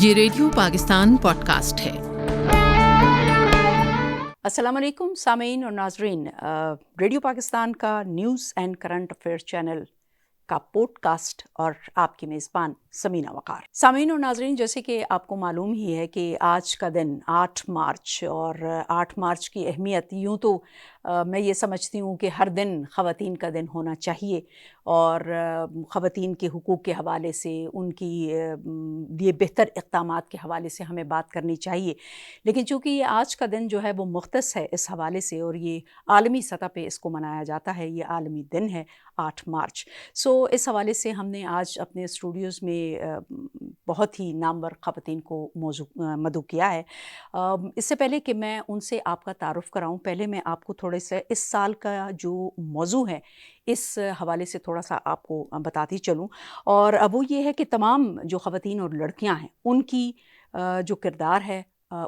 یہ radio Pakistan podcast ہے۔ السلام علیکم سامعین اور ناظرین، ریڈیو پاکستان کا news and current affairs channel کا پوڈ کاسٹ اور آپ کی میزبان سمینہ وقار۔ سامعین اور ناظرین، جیسے کہ آپ کو معلوم ہی ہے کہ آج کا دن 8 مارچ اور 8 مارچ کی اہمیت یوں تو میں یہ سمجھتی ہوں کہ ہر دن خواتین کا دن ہونا چاہیے اور خواتین کے حقوق کے حوالے سے، ان کی لیے بہتر اقدامات کے حوالے سے ہمیں بات کرنی چاہیے، لیکن چونکہ یہ آج کا دن جو ہے وہ مختص ہے اس حوالے سے اور یہ عالمی سطح پہ اس کو منایا جاتا ہے، یہ عالمی دن ہے 8 مارچ۔ اس حوالے سے ہم نے آج اپنے اسٹوڈیوز میں بہت ہی نامور خواتین کو مدعو کیا ہے۔ اس سے پہلے کہ میں ان سے آپ کا تعارف کراؤں، پہلے میں آپ کو تھوڑے سے اس سال کا جو موضوع ہے اس حوالے سے تھوڑا سا آپ کو بتاتی چلوں، اور وہ یہ ہے کہ تمام جو خواتین اور لڑکیاں ہیں ان کی جو کردار ہے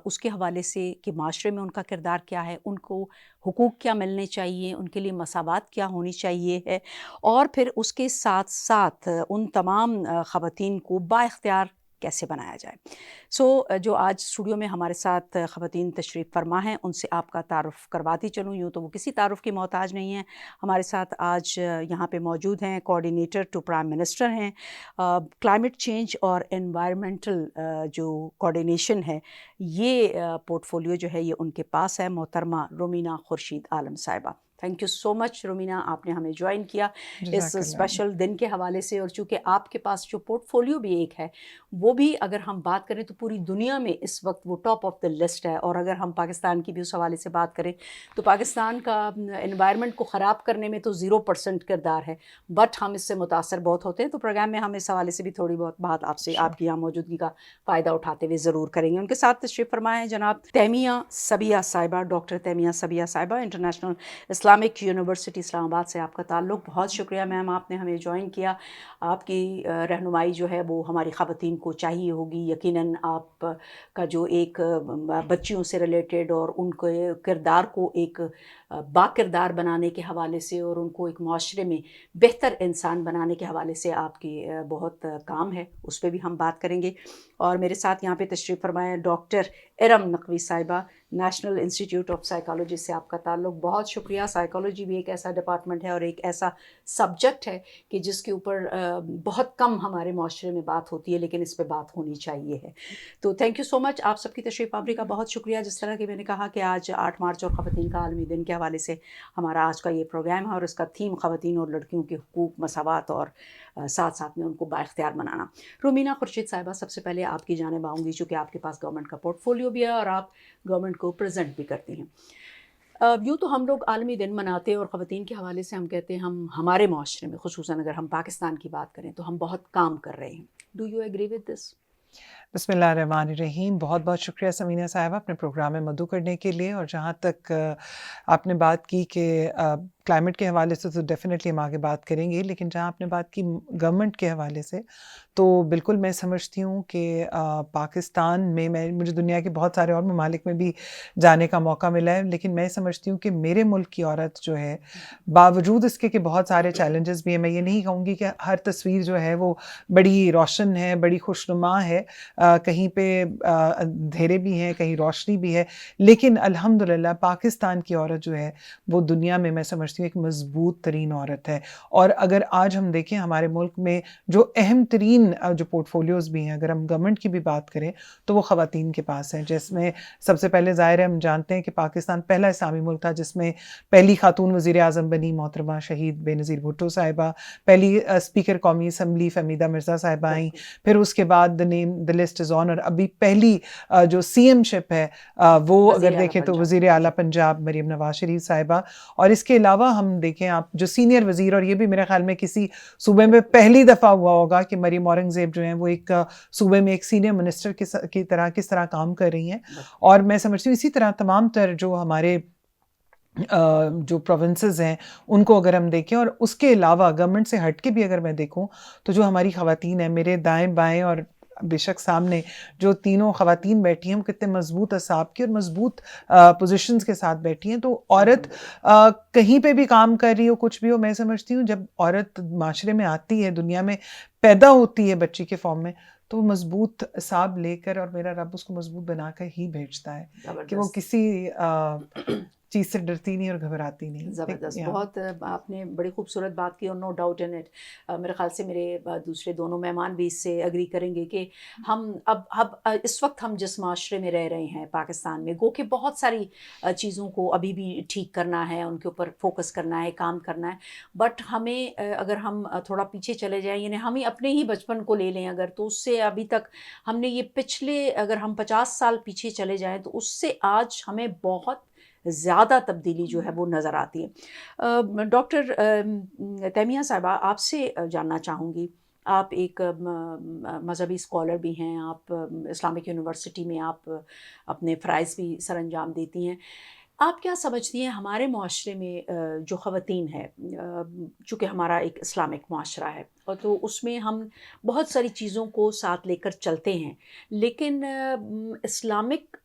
اس کے حوالے سے کہ معاشرے میں ان کا کردار کیا ہے، ان کو حقوق کیا ملنے چاہیے، ان کے لیے مساوات کیا ہونی چاہیے ہے، اور پھر اس کے ساتھ ساتھ ان تمام خواتین کو بااختیار کیسے بنایا جائے۔ جو آج اسٹوڈیو میں ہمارے ساتھ خواتین تشریف فرما ہیں ان سے آپ کا تعارف کرواتی چلوں، یوں تو وہ کسی تعارف کی محتاج نہیں ہیں۔ ہمارے ساتھ آج یہاں پہ موجود ہیں کوآرڈینیٹر ٹو پرائم منسٹر ہیں، کلائمیٹ چینج اور انوائرمنٹل جو کوآرڈینیشن ہے، یہ پورٹ فولیو جو ہے یہ ان کے پاس ہے، محترمہ رومینہ خورشید عالم صاحبہ۔ تھینک یو سو مچ رومینہ، آپ نے ہمیں جوائن کیا اس اسپیشل دن کے حوالے سے، اور چونکہ آپ کے پاس جو پورٹ فولیو بھی ایک ہے وہ بھی اگر ہم بات کریں تو پوری دنیا میں اس وقت وہ ٹاپ آف دا لسٹ ہے، اور اگر ہم پاکستان کی بھی اس حوالے سے بات کریں تو پاکستان کا انوائرمنٹ کو خراب کرنے میں تو 0% کردار ہے، بٹ ہم اس سے متاثر بہت ہوتے ہیں۔ تو پروگرام میں ہم اس حوالے سے بھی تھوڑی بہت بات آپ سے آپ کی یہاں موجودگی کا فائدہ اٹھاتے ہوئے ضرور کریں گے۔ ان کے ساتھ تشریف فرما ہے جناب تیمیہ صبیہ صاحبہ، ڈاکٹر تیمیہ صبیہ صاحبہ، انٹرنیشنل اسلامک یونیورسٹی اسلام آباد سے آپ کا تعلق۔ بہت شکریہ میم، آپ نے ہمیں جوائن کیا۔ آپ کی رہنمائی جو ہے وہ ہماری خواتین کو چاہیے ہوگی، یقیناً آپ کا جو ایک بچیوں سے ریلیٹڈ اور ان کے کردار کو ایک با کردار بنانے کے حوالے سے اور ان کو ایک معاشرے میں بہتر انسان بنانے کے حوالے سے آپ کی بہت کام ہے، اس پہ بھی ہم بات کریں گے۔ اور میرے ساتھ یہاں پہ تشریف فرمائے ڈاکٹر ارم نقوی صاحبہ، نیشنل انسٹیٹیوٹ آف سائیکالوجی سے آپ کا تعلق۔ بہت شکریہ۔ سائیکالوجی بھی ایک ایسا ڈپارٹمنٹ ہے اور ایک ایسا سبجیکٹ ہے کہ جس کے اوپر بہت کم ہمارے معاشرے میں بات ہوتی ہے، لیکن اس پہ بات ہونی چاہیے ہے۔ تو تھینک یو سو مچ، آپ سب کی تشریف آوری کا بہت شکریہ۔ جس طرح کہ میں نے کہا کہ آج 8 مارچ اور خواتین کا عالمی دن کے حوالے سے ہمارا آج کا یہ پروگرام ہے، اور اس کا تھیم خواتین اور لڑکیوں کے حقوق، مساوات اور ساتھ ساتھ میں ان کو بااختیار بنانا۔ رومینہ خورشید صاحبہ، سب سے پہلے آپ کی جانب آؤں گی، چونکہ آپ کے پاس گورنمنٹ کا پورٹ فولیو بھی ہے اور آپ گورنمنٹ کو پریزنٹ بھی کرتی ہیں۔ یوں تو ہم لوگ عالمی دن مناتے ہیں اور خواتین کے حوالے سے ہم کہتے ہیں ہمارے معاشرے میں، خصوصاً اگر ہم پاکستان کی بات کریں تو ہم بہت کام کر رہے ہیں۔ Do you agree with this? بسم اللہ الرحمن الرحیم۔ بہت بہت شکریہ سمینہ صاحبہ اپنے پروگرام میں مدعو کرنے کے لیے، اور جہاں تک آپ نے بات کی کہ کلائمیٹ کے حوالے سے تو ڈیفینیٹلی ہم آگے بات کریں گے، لیکن جہاں آپ نے بات کی گورنمنٹ کے حوالے سے تو بالکل میں سمجھتی ہوں کہ پاکستان میں مجھے دنیا کے بہت سارے اور ممالک میں بھی جانے کا موقع ملا ہے، لیکن میں سمجھتی ہوں کہ میرے ملک کی عورت جو ہے، باوجود اس کے کہ بہت سارے چیلنجز بھی ہیں، میں یہ نہیں کہوں گی کہ ہر تصویر جو ہے وہ بڑی روشن ہے، بڑی خوشنما ہے، کہیں پہ اندھیرے بھی ہیں، کہیں روشنی بھی ہے، لیکن الحمدللہ پاکستان کی عورت جو ہے وہ دنیا میں سمجھتی ہوں ایک مضبوط ترین عورت ہے۔ اور اگر آج ہم دیکھیں ہمارے ملک میں جو اہم ترین جو پورٹ فولیوز بھی ہیں، اگر ہم گورنمنٹ کی بھی بات کریں تو وہ خواتین کے پاس ہیں، جس میں سب سے پہلے ظاہر ہے ہم جانتے ہیں کہ پاکستان پہلا اسلامی ملک تھا جس میں پہلی خاتون وزیر اعظم بنی محترمہ شہید بے نظیر بھٹو صاحبہ، پہلی اسپیکر قومی اسمبلی فہمیدہ مرزا صاحبہ آئیں، پھر اس کے بعد the list is on، اور ابھی پہلی جو سی ایم شپ ہے وہ اگر دیکھیں تو وزیر اعلیٰ پنجاب مریم نواز شریف صاحبہ۔ اور اس کے علاوہ ہم دیکھیں آپ جو سینئر وزیر، اور یہ بھی میرے خیال میں کسی صوبے میں پہلی دفعہ ہوا ہوگا کہ مریم اورنگزیب جو ہیں وہ ایک صوبے میں ایک سینئر منسٹر کی طرح کس طرح کام کر رہی ہیں۔ اور میں سمجھتی ہوں اسی طرح تمام تر جو ہمارے جو پروونسز ہیں ان کو اگر ہم دیکھیں، اور اس کے علاوہ گورنمنٹ سے ہٹ کے بھی اگر میں دیکھوں تو جو ہماری خواتین ہیں میرے دائیں بائیں اور بے شک سامنے جو تینوں خواتین بیٹھی ہیں وہ کتنے مضبوط اعصاب کی اور مضبوط پوزیشنز کے ساتھ بیٹھی ہیں. تو عورت کہیں پہ بھی کام کر رہی ہو کچھ بھی ہو, میں سمجھتی ہوں جب عورت معاشرے میں آتی ہے, دنیا میں پیدا ہوتی ہے بچی کے فارم میں, تو وہ مضبوط اعصاب لے کر, اور میرا رب اس کو مضبوط بنا کر ہی بھیجتا ہے کہ وہ کسی چیز سے ڈرتی نہیں اور گھبراتی نہیں. زبردست, بہت آپ نے بڑی خوبصورت بات کی اور نو ڈاؤٹ ان اٹ. میرے خیال سے میرے دوسرے دونوں مہمان بھی اس سے اگری کریں گے کہ ہم اب اس وقت ہم جس معاشرے میں رہ رہے ہیں پاکستان میں, گو کہ بہت ساری چیزوں کو ابھی بھی ٹھیک کرنا ہے, ان کے اوپر فوکس کرنا ہے, کام کرنا ہے, بٹ ہمیں اگر ہم تھوڑا پیچھے چلے جائیں, یعنی ہمیں اپنے ہی بچپن کو لے لیں اگر, تو اس سے ابھی تک ہم نے یہ پچھلے اگر ہم 50 سال پیچھے چلے جائیں تو اس سے آج ہمیں بہت زیادہ تبدیلی جو ہے وہ نظر آتی ہے. ڈاکٹر تیمیہ صاحبہ, آپ سے جاننا چاہوں گی, آپ ایک مذہبی اسکالر بھی ہیں, آپ اسلامک یونیورسٹی میں آپ اپنے فرائض بھی سر انجام دیتی ہیں. آپ کیا سمجھتی ہیں ہمارے معاشرے میں جو خواتین ہے, چونکہ ہمارا ایک اسلامک معاشرہ ہے اور تو اس میں ہم بہت ساری چیزوں کو ساتھ لے کر چلتے ہیں, لیکن اسلامک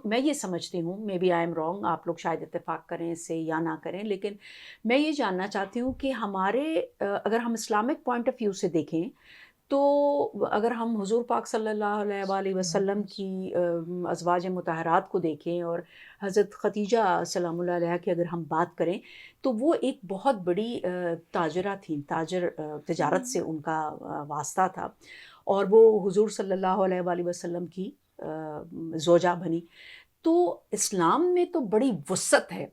میں یہ سمجھتی ہوں, maybe I am wrong, آپ لوگ شاید اتفاق کریں اس سے یا نہ کریں, لیکن میں یہ جاننا چاہتی ہوں کہ ہمارے اگر ہم اسلامک پوائنٹ آف ویو سے دیکھیں تو اگر ہم حضور پاک صلی اللہ علیہ وآلہ وسلم کی ازواج مطہرات کو دیکھیں اور حضرت خدیجہ سلام اللہ علیہ کی اگر ہم بات کریں تو وہ ایک بہت بڑی تاجرہ تھیں, تجارت سے ان کا واسطہ تھا, اور وہ حضور صلی اللہ علیہ وآلہ وسلم کی زوجہ بنی. تو اسلام میں تو بڑی وسعت ہے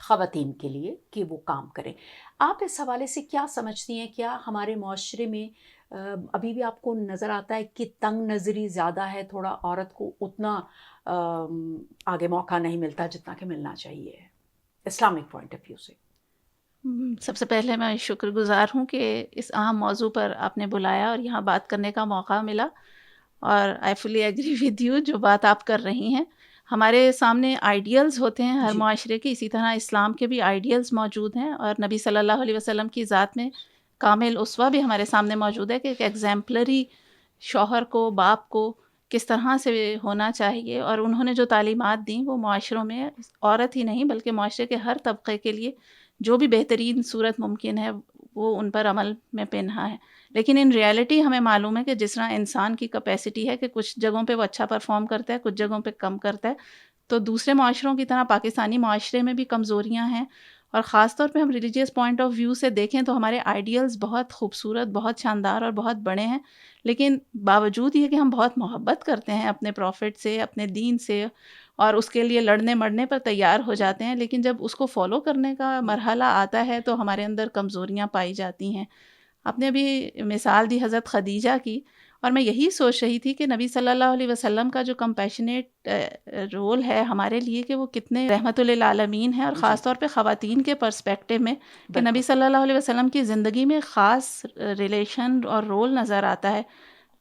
خواتین کے لیے کہ وہ کام کریں. آپ اس حوالے سے کیا سمجھتی ہیں, کیا ہمارے معاشرے میں ابھی بھی آپ کو نظر آتا ہے کہ تنگ نظری زیادہ ہے, تھوڑا عورت کو اتنا آگے موقع نہیں ملتا جتنا کہ ملنا چاہیے اسلامک پوائنٹ آف ویو سے؟ سب سے پہلے میں شکر گزار ہوں کہ اس اہم موضوع پر آپ نے بلایا اور یہاں بات کرنے کا موقع ملا, اور آئی فلی ایگری ود یو جو بات آپ کر رہی ہیں. ہمارے سامنے آئیڈیلز ہوتے ہیں ہر معاشرے کے, اسی طرح اسلام کے بھی آئیڈیلز موجود ہیں, اور نبی صلی اللہ علیہ وسلم کی ذات میں کامل اسوہ بھی ہمارے سامنے موجود ہے کہ ایک ایگزامپلری شوہر کو, باپ کو کس طرح سے ہونا چاہیے, اور انہوں نے جو تعلیمات دیں وہ معاشروں میں عورت ہی نہیں بلکہ معاشرے کے ہر طبقے کے لیے جو بھی بہترین صورت ممکن ہے وہ ان پر عمل میں پنہا ہے. لیکن ان ریالٹی ہمیں معلوم ہے کہ جس طرح انسان کی کیپیسٹی ہے کہ کچھ جگہوں پہ وہ اچھا پرفارم کرتا ہے, کچھ جگہوں پہ کم کرتا ہے, تو دوسرے معاشروں کی طرح پاکستانی معاشرے میں بھی کمزوریاں ہیں. اور خاص طور پہ ہم ریلیجیس پوائنٹ آف ویو سے دیکھیں تو ہمارے آئیڈیلز بہت خوبصورت, بہت شاندار اور بہت بڑے ہیں, لیکن باوجود یہ کہ ہم بہت محبت کرتے ہیں اپنے پروفٹ سے, اپنے دین سے, اور اس کے لیے لڑنے مرنے پر تیار ہو جاتے ہیں, لیکن جب اس کو فالو کرنے کا مرحلہ آتا ہے تو ہمارے اندر کمزوریاں پائی جاتی ہیں. آپ نے ابھی مثال دی حضرت خدیجہ کی, اور میں یہی سوچ رہی تھی کہ نبی صلی اللہ علیہ وسلم کا جو کمپیشنیٹ رول ہے ہمارے لیے کہ وہ کتنے رحمت للعالمین ہے, اور خاص طور پہ خواتین کے پرسپیکٹیو میں کہ نبی صلی اللہ علیہ وسلم کی زندگی میں خاص ریلیشن اور رول نظر آتا ہے.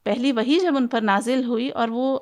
پہلی وحی جب ان پر نازل ہوئی اور وہ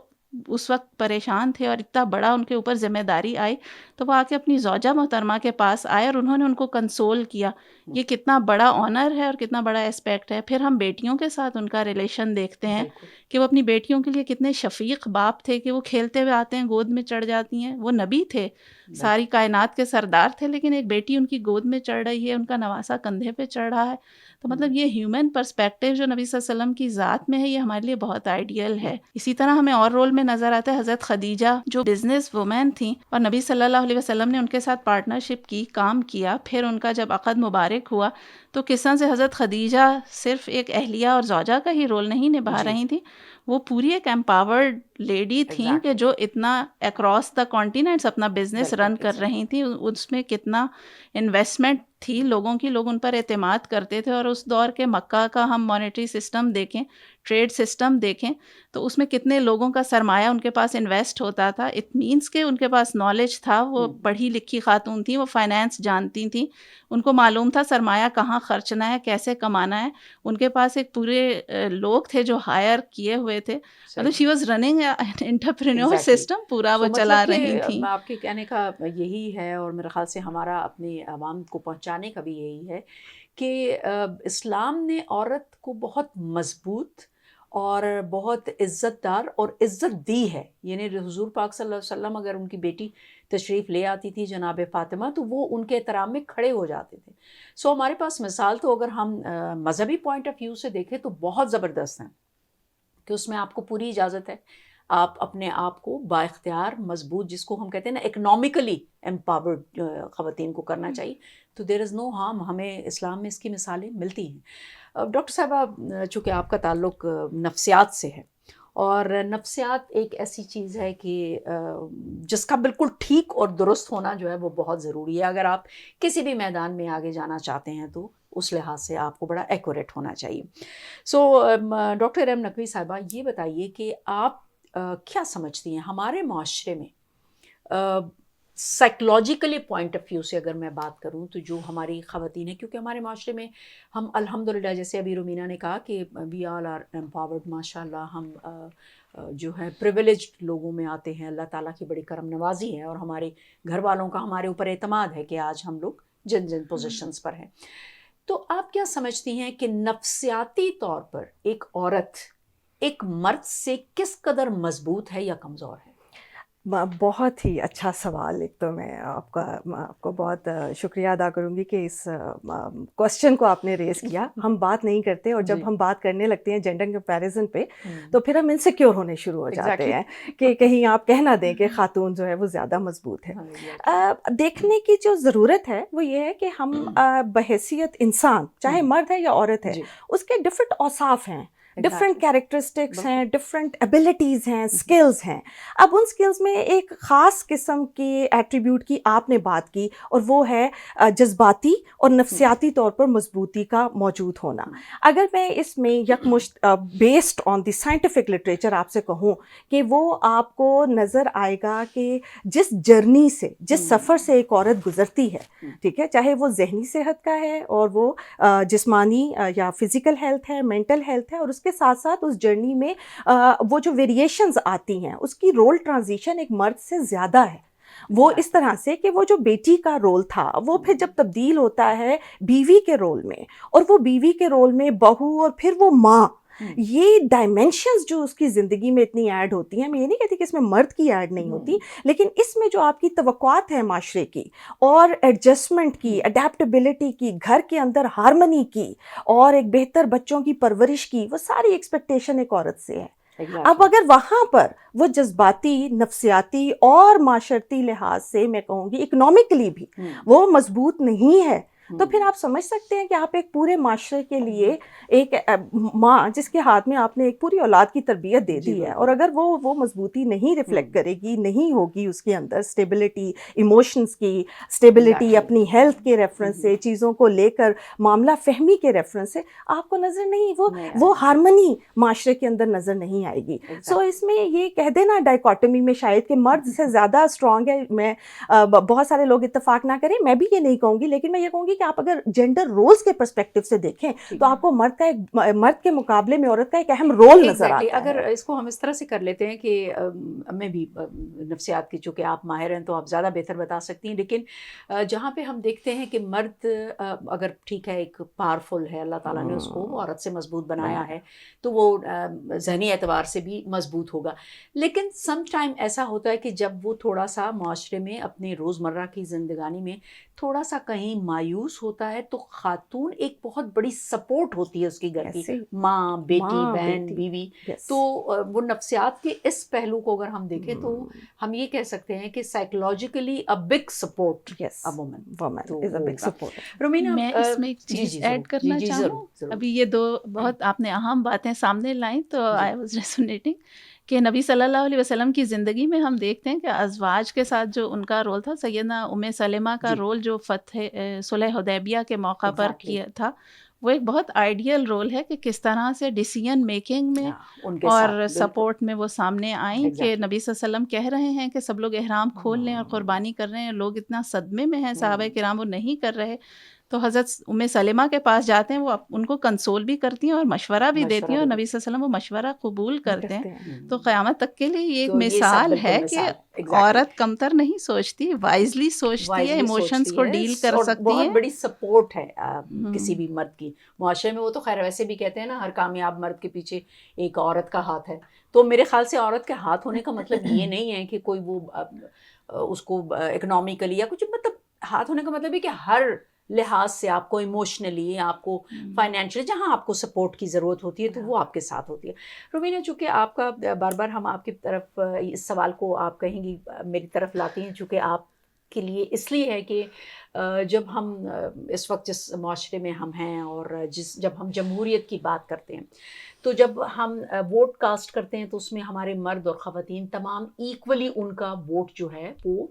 اس وقت پریشان تھے اور اتنا بڑا ان کے اوپر ذمہ داری آئی, تو وہ آ کے اپنی زوجہ محترمہ کے پاس آئے اور انہوں نے ان کو کنسول کیا. یہ کتنا بڑا آنر ہے اور کتنا بڑا اسپیکٹ ہے. پھر ہم بیٹیوں کے ساتھ ان کا ریلیشن دیکھتے ہیں کہ وہ اپنی بیٹیوں کے لیے کتنے شفیق باپ تھے کہ وہ کھیلتے ہوئے آتے ہیں, گود میں چڑھ جاتی ہیں. وہ نبی تھے, ساری کائنات کے سردار تھے, لیکن ایک بیٹی ان کی گود میں چڑھ رہی ہے, ان کا نواسہ کندھے پہ چڑھ رہا ہے. تو مطلب یہ ہیومن پرسپیکٹیو جو نبی صلی اللہ علیہ وسلم کی ذات میں ہے, یہ ہمارے لیے بہت آئیڈیل ہے. اسی طرح ہمیں اور رول میں نظر آتا ہے حضرت خدیجہ جو بزنس وومین تھیں, اور نبی صلی اللہ علیہ وسلم نے ان کے ساتھ پارٹنرشپ کی, کام کیا. پھر ان کا جب عقد مبارک ہوا تو کس طرح سے حضرت خدیجہ صرف ایک اہلیہ اور زوجہ کا ہی رول نہیں نبھا رہی تھیں, وہ پوری ایک امپاورڈ لیڈی تھیں کہ جو اتنا اکراس دا کانٹیننٹس اپنا بزنس رن کر رہی تھیں. اس میں کتنا انویسٹمنٹ تھی لوگوں کی, لوگ ان پر اعتماد کرتے تھے. اور اس دور کے مکہ کا ہم مانیٹری سسٹم دیکھیں, ٹریڈ سسٹم دیکھیں, تو اس میں کتنے لوگوں کا سرمایہ ان کے پاس انویسٹ ہوتا تھا. اٹ مینس کہ ان کے پاس نالج تھا, وہ پڑھی لکھی خاتون تھیں, وہ فائنینس جانتی تھیں, ان کو معلوم تھا سرمایہ کہاں خرچنا ہے, کیسے کمانا ہے. ان کے پاس ایک پورے لوگ تھے جو ہائر کیے ہوئے تھے. مطلب she was running entrepreneur system پورا وہ چلا رہی تھیں. آپ کے کہنے کا یہی ہے, اور میرے خیال سے ہمارا اپنے عوام کو پہنچانے کا بھی یہی ہے کہ اسلام نے عورت کو بہت مضبوط اور بہت عزت دار اور عزت دی ہے. یعنی حضور پاک صلی اللہ علیہ وسلم اگر ان کی بیٹی تشریف لے آتی تھی جناب فاطمہ تو وہ ان کے احترام میں کھڑے ہو جاتے تھے. سو ہمارے پاس مثال تو اگر ہم مذہبی پوائنٹ آف ویو سے دیکھیں تو بہت زبردست ہیں کہ اس میں آپ کو پوری اجازت ہے آپ اپنے آپ کو با اختیار مضبوط, جس کو ہم کہتے ہیں نا اکنامکلی امپاورڈ خواتین کو کرنا چاہیے. تو دیر از نو ہارم, ہمیں اسلام میں اس کی مثالیں ملتی ہیں. ڈاکٹر صاحبہ, چونکہ آپ کا تعلق نفسیات سے ہے اور نفسیات ایک ایسی چیز ہے کہ جس کا بالکل ٹھیک اور درست ہونا جو ہے وہ بہت ضروری ہے. اگر آپ کسی بھی میدان میں آگے جانا چاہتے ہیں تو اس لحاظ سے آپ کو بڑا ایکوریٹ ہونا چاہیے. سو ڈاکٹر ایم نقوی صاحبہ, یہ بتائیے کہ آپ کیا سمجھتی ہیں ہمارے معاشرے میں سائیکلوجیکلی پوائنٹ آف ویو سے اگر میں بات کروں تو جو ہماری خواتین ہیں, کیونکہ ہمارے معاشرے میں ہم الحمدللہ جیسے ابھی رومینہ نے کہا کہ وی آل آر امپاورڈ, ماشاء اللہ ہم جو ہے پریویلیجڈ لوگوں میں آتے ہیں. اللہ تعالیٰ کی بڑی کرم نوازی ہے اور ہمارے گھر والوں کا ہمارے اوپر اعتماد ہے کہ آج ہم لوگ جن جن پوزیشنز پر ہیں. تو آپ کیا سمجھتی ہیں کہ نفسیاتی طور پر ایک عورت ایک مرد سے کس قدر مضبوط ہے یا کمزور ہے؟ بہت ہی اچھا سوال. ایک تو میں آپ کو بہت شکریہ ادا کروں گی کہ اس کوشچن کو آپ نے ریز کیا. ہم بات نہیں کرتے اور جب ہم بات کرنے لگتے ہیں جینڈر کمپیریزن پہ تو پھر ہم انسیکیور ہونے شروع ہو جاتے ہیں کہ کہیں آپ کہہ نہ دیں کہ خاتون جو ہے وہ زیادہ مضبوط ہے. دیکھنے کی جو ضرورت ہے وہ یہ ہے کہ ہم بحیثیت انسان, چاہے مرد ہے یا عورت ہے, اس کے ڈفرینٹ اوصاف ہیں, ڈفرینٹ کیریکٹرسٹکس ہیں, ڈفرینٹ ایبلٹیز ہیں, اسکلز ہیں. اب ان اسکلز میں ایک خاص قسم کی ایٹریبیوٹ کی آپ نے بات کی اور وہ ہے جذباتی اور نفسیاتی طور پر مضبوطی کا موجود ہونا. اگر میں اس میں یکمشت based on the scientific literature آپ سے کہوں کہ وہ آپ کو نظر آئے گا کہ جس جرنی سے, جس سفر سے ایک عورت گزرتی ہے, ٹھیک ہے, چاہے وہ ذہنی صحت کا ہے اور وہ جسمانی یا فزیکل ہیلتھ ہے, مینٹل ہیلتھ ہے, اور اس کے ساتھ ساتھ اس جرنی میں وہ جو ویریشنز آتی ہیں اس کی رول ٹرانزیشن ایک مرد سے زیادہ ہے. وہ اس طرح سے کہ وہ جو بیٹی کا رول تھا وہ پھر جب تبدیل ہوتا ہے بیوی کے رول میں, اور وہ بیوی کے رول میں بہو, اور پھر وہ ماں, یہ ڈائمینشنز جو اس کی زندگی میں اتنی ایڈ ہوتی ہیں. میں یہ نہیں کہتی کہ اس میں مرد کی ایڈ نہیں ہوتی, لیکن اس میں جو آپ کی توقعات ہیں معاشرے کی اور ایڈجسٹمنٹ کی, اڈیپٹیبلٹی کی, گھر کے اندر ہارمنی کی, اور ایک بہتر بچوں کی پرورش کی, وہ ساری ایکسپیکٹیشن ایک عورت سے ہے. اب اگر وہاں پر وہ جذباتی, نفسیاتی اور معاشرتی لحاظ سے میں کہوں گی اکنامکلی بھی وہ مضبوط نہیں ہے, تو پھر آپ سمجھ سکتے ہیں کہ آپ ایک پورے معاشرے کے لیے ایک ماں جس کے ہاتھ میں آپ نے ایک پوری اولاد کی تربیت دے دی ہے, اور اگر وہ مضبوطی نہیں ریفلیکٹ کرے گی, نہیں ہوگی اس کے اندر اسٹیبلٹی, ایموشنز کی اسٹیبلٹی, اپنی ہیلتھ کے ریفرنس سے, چیزوں کو لے کر معاملہ فہمی کے ریفرنس سے, آپ کو نظر نہیں وہ ہارمنی معاشرے کے اندر نظر نہیں آئے گی. سو اس میں یہ کہہ دینا ڈائیکاٹمی میں شاید کہ مرد سے زیادہ اسٹرانگ ہے, میں بہت سارے لوگ اتفاق نہ کریں, میں بھی یہ نہیں کہوں گی, لیکن میں یہ کہوں گی کہ آپ اگر جینڈر رولز کے پرسپیکٹو سے دیکھیں تو آپ کو مرد کے مقابلے میں عورت کا ایک اہم رول نظر آتا ہے. اگر اس کو ہم اس طرح سے کر لیتے ہیں کہ میں بھی نفسیات کی, چونکہ آپ ماہر ہیں تو آپ زیادہ بہتر بتا سکتی ہیں, لیکن جہاں پہ ہم دیکھتے ہیں کہ مرد اگر ٹھیک ہے ایک پاورفل ہے, اللہ تعالیٰ نے اس کو عورت سے مضبوط بنایا ہے تو وہ ذہنی اعتبار سے بھی مضبوط ہوگا, لیکن سم ٹائم ایسا ہوتا ہے کہ جب وہ تھوڑا سا معاشرے میں اپنے روزمرہ کی زندگانی میں تھوڑا سا کہیں مایوس ہوتا ہے تو خاتون ایک بہت بڑی سپورٹ ہوتی ہے اس کی گھر کی, ماں, بیٹی, بہن, بیوی. تو وہ نفسیات کے اس پہلو کو اگر ہم دیکھیں تو ہم یہ کہہ سکتے ہیں کہ psychologically a big support a woman. Romina, میں اس میں ایک چیز ایڈ کرنا چاہوں. ابھی یہ دو بہت آپ نے اہم باتیں سامنے لائیں تو آئی واز ریزونیٹنگ کہ نبی صلی اللہ علیہ وسلم کی زندگی میں ہم دیکھتے ہیں کہ ازواج کے ساتھ جو ان کا رول تھا, سیدنا ام سلمہ کا رول جو فتح صلح حدیبیہ کے موقع پر کیا تھا, وہ ایک بہت آئیڈیل رول ہے کہ کس طرح سے ڈیسیژن میکنگ میں اور سپورٹ میں وہ سامنے آئیں کہ نبی صلی اللہ علیہ وسلم کہہ رہے ہیں کہ سب لوگ احرام کھول لیں اور قربانی کر رہے ہیں, لوگ اتنا صدمے میں ہیں صحابہ کرام وہ نہیں کر رہے, تو حضرت ام سلمہ کے پاس جاتے ہیں، وہ ان کو کنسول بھی کرتی ہیں اور مشورہ بھی دیتی ہیں، اور نبی صلی اللہ علیہ وسلم وہ مشورہ قبول کرتے ہیں. تو قیامت تک کے لیے یہ ایک تو یہ سب مثال بالکل ہے مثال، کہ exactly. عورت کمتر نہیں سوچتی، وائزلی سوچتی ہے، وائزلی ایموشنس سوچتی کو ہے، ڈیل کر اور سکتی بہت ہے. بڑی سپورٹ ہے کسی بھی مرد کی معاشرے میں. وہ تو خیر ویسے بھی کہتے ہیں نا، ہر کامیاب مرد کے پیچھے ایک عورت کا ہاتھ ہے. تو میرے خیال سے عورت کے ہاتھ ہونے کا مطلب یہ نہیں ہے کہ کوئی وہ اس کو اکنامکلی یا کچھ، مطلب ہاتھ ہونے کا مطلب ہے کہ ہر لحاظ سے آپ کو ایموشنلی، آپ کو فائنینشلی، جہاں آپ کو سپورٹ کی ضرورت ہوتی ہے تو وہ آپ کے ساتھ ہوتی ہے. روبینہ، چونکہ آپ کا بار بار ہم آپ کی طرف اس سوال کو آپ کہیں گی میری طرف لاتے ہیں، چونکہ آپ کے لیے اس لیے ہے کہ جب ہم اس وقت جس معاشرے میں ہم ہیں، اور جب ہم جمہوریت کی بات کرتے ہیں، تو جب ہم ووٹ کاسٹ کرتے ہیں تو اس میں ہمارے مرد اور خواتین تمام ایکولی ان کا ووٹ جو ہے وہ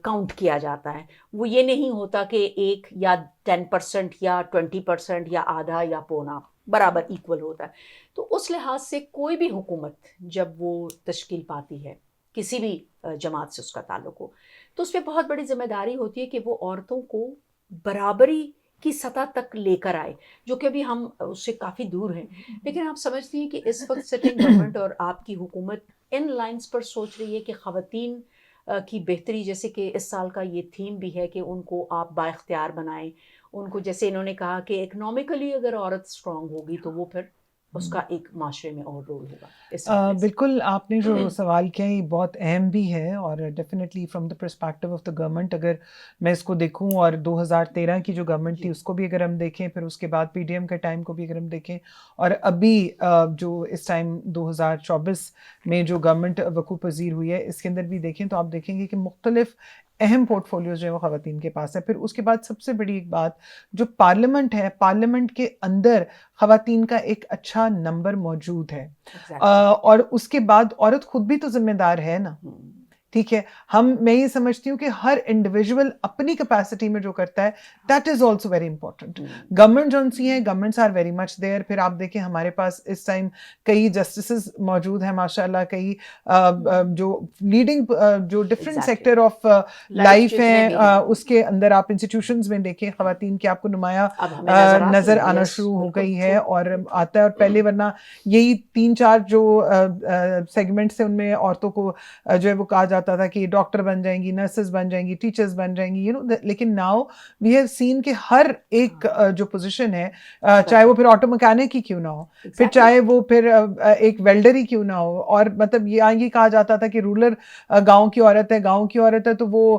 کاؤنٹ کیا جاتا ہے. وہ یہ نہیں ہوتا کہ ایک یا 10% یا 20% یا آدھا یا پونا، برابر ایکول ہوتا ہے. تو اس لحاظ سے کوئی بھی حکومت جب وہ تشکیل پاتی ہے، کسی بھی جماعت سے اس کا تعلق ہو، تو اس پہ بہت بڑی ذمہ داری ہوتی ہے کہ وہ عورتوں کو برابری کی سطح تک لے کر آئے، جو کہ ابھی ہم اس سے کافی دور ہیں. لیکن آپ سمجھتی ہیں کہ اس وقت سٹنگ گورنمنٹ اور آپ کی حکومت ان لائنز پر سوچ رہی ہے کہ خواتین کی بہتری، جیسے کہ اس سال کا یہ تھیم بھی ہے کہ ان کو آپ با اختیار بنائیں، ان کو جیسے انہوں نے کہا کہ اکنامکلی اگر عورت اسٹرانگ ہوگی تو وہ پھر اس کا ایک معاشرے میں اور رول ہوگا. اس حوالے سے بالکل آپ نے جو سوال کیا یہ بہت اہم بھی ہے، اور definitely from the perspective of the government اگر میں اس کو دیکھوں، اور 2013 کی جو گورنمنٹ تھی اس کو بھی اگر ہم دیکھیں، پھر اس کے بعد پی ڈی ایم کے ٹائم کو بھی اگر ہم دیکھیں، اور ابھی جو اس ٹائم 2024 میں جو گورنمنٹ وقوع پذیر ہوئی ہے اس کے اندر بھی دیکھیں، تو آپ دیکھیں گے کہ مختلف اہم پورٹ فولیوز جو ہے وہ خواتین کے پاس ہے. پھر اس کے بعد سب سے بڑی ایک بات جو پارلیمنٹ ہے، پارلیمنٹ کے اندر خواتین کا ایک اچھا نمبر موجود ہے. اور اس کے بعد عورت خود بھی تو ذمہ دار ہے نا، ٹھیک ہے. میں یہ سمجھتی ہوں کہ ہر انڈیویجول اپنی کیپیسٹی میں جو کرتا ہے that is also very important. Government جو سی ہیں، governments are very much there. پھر آپ دیکھیں ہمارے پاس اس ٹائم کئی جسٹسز موجود ہیں ماشاء اللہ، کئی جو لیڈنگ جو ڈفرینٹ سیکٹر آف لائف ہیں، اس کے اندر آپ انسٹیٹیوشنز میں دیکھیں خواتین کی آپ کو نمایاں نظر آنا شروع ہو گئی ہے اور آتا ہے. اور پہلے ورنہ یہی 3-4 جو سیگمنٹس تھے ان میں عورتوں کو جو ہے وہ کہا جاتا تھا کہ ڈاکٹر بن جائیں گی، نرسز بن جائیں گی، ٹیچرز بن جائیں گی، لیکن ناؤ وی ہیو سین کہ ہر ایک جو پوزیشن ہے، چاہے وہ پھر آٹو مکینک ہی کیوں نہ ہو، پھر چاہے وہ پھر ایک ویلڈر ہی کیوں نہ ہو. اور مطلب یہ کہا جاتا تھا کہ رورل گاؤں کی عورت ہے تو وہ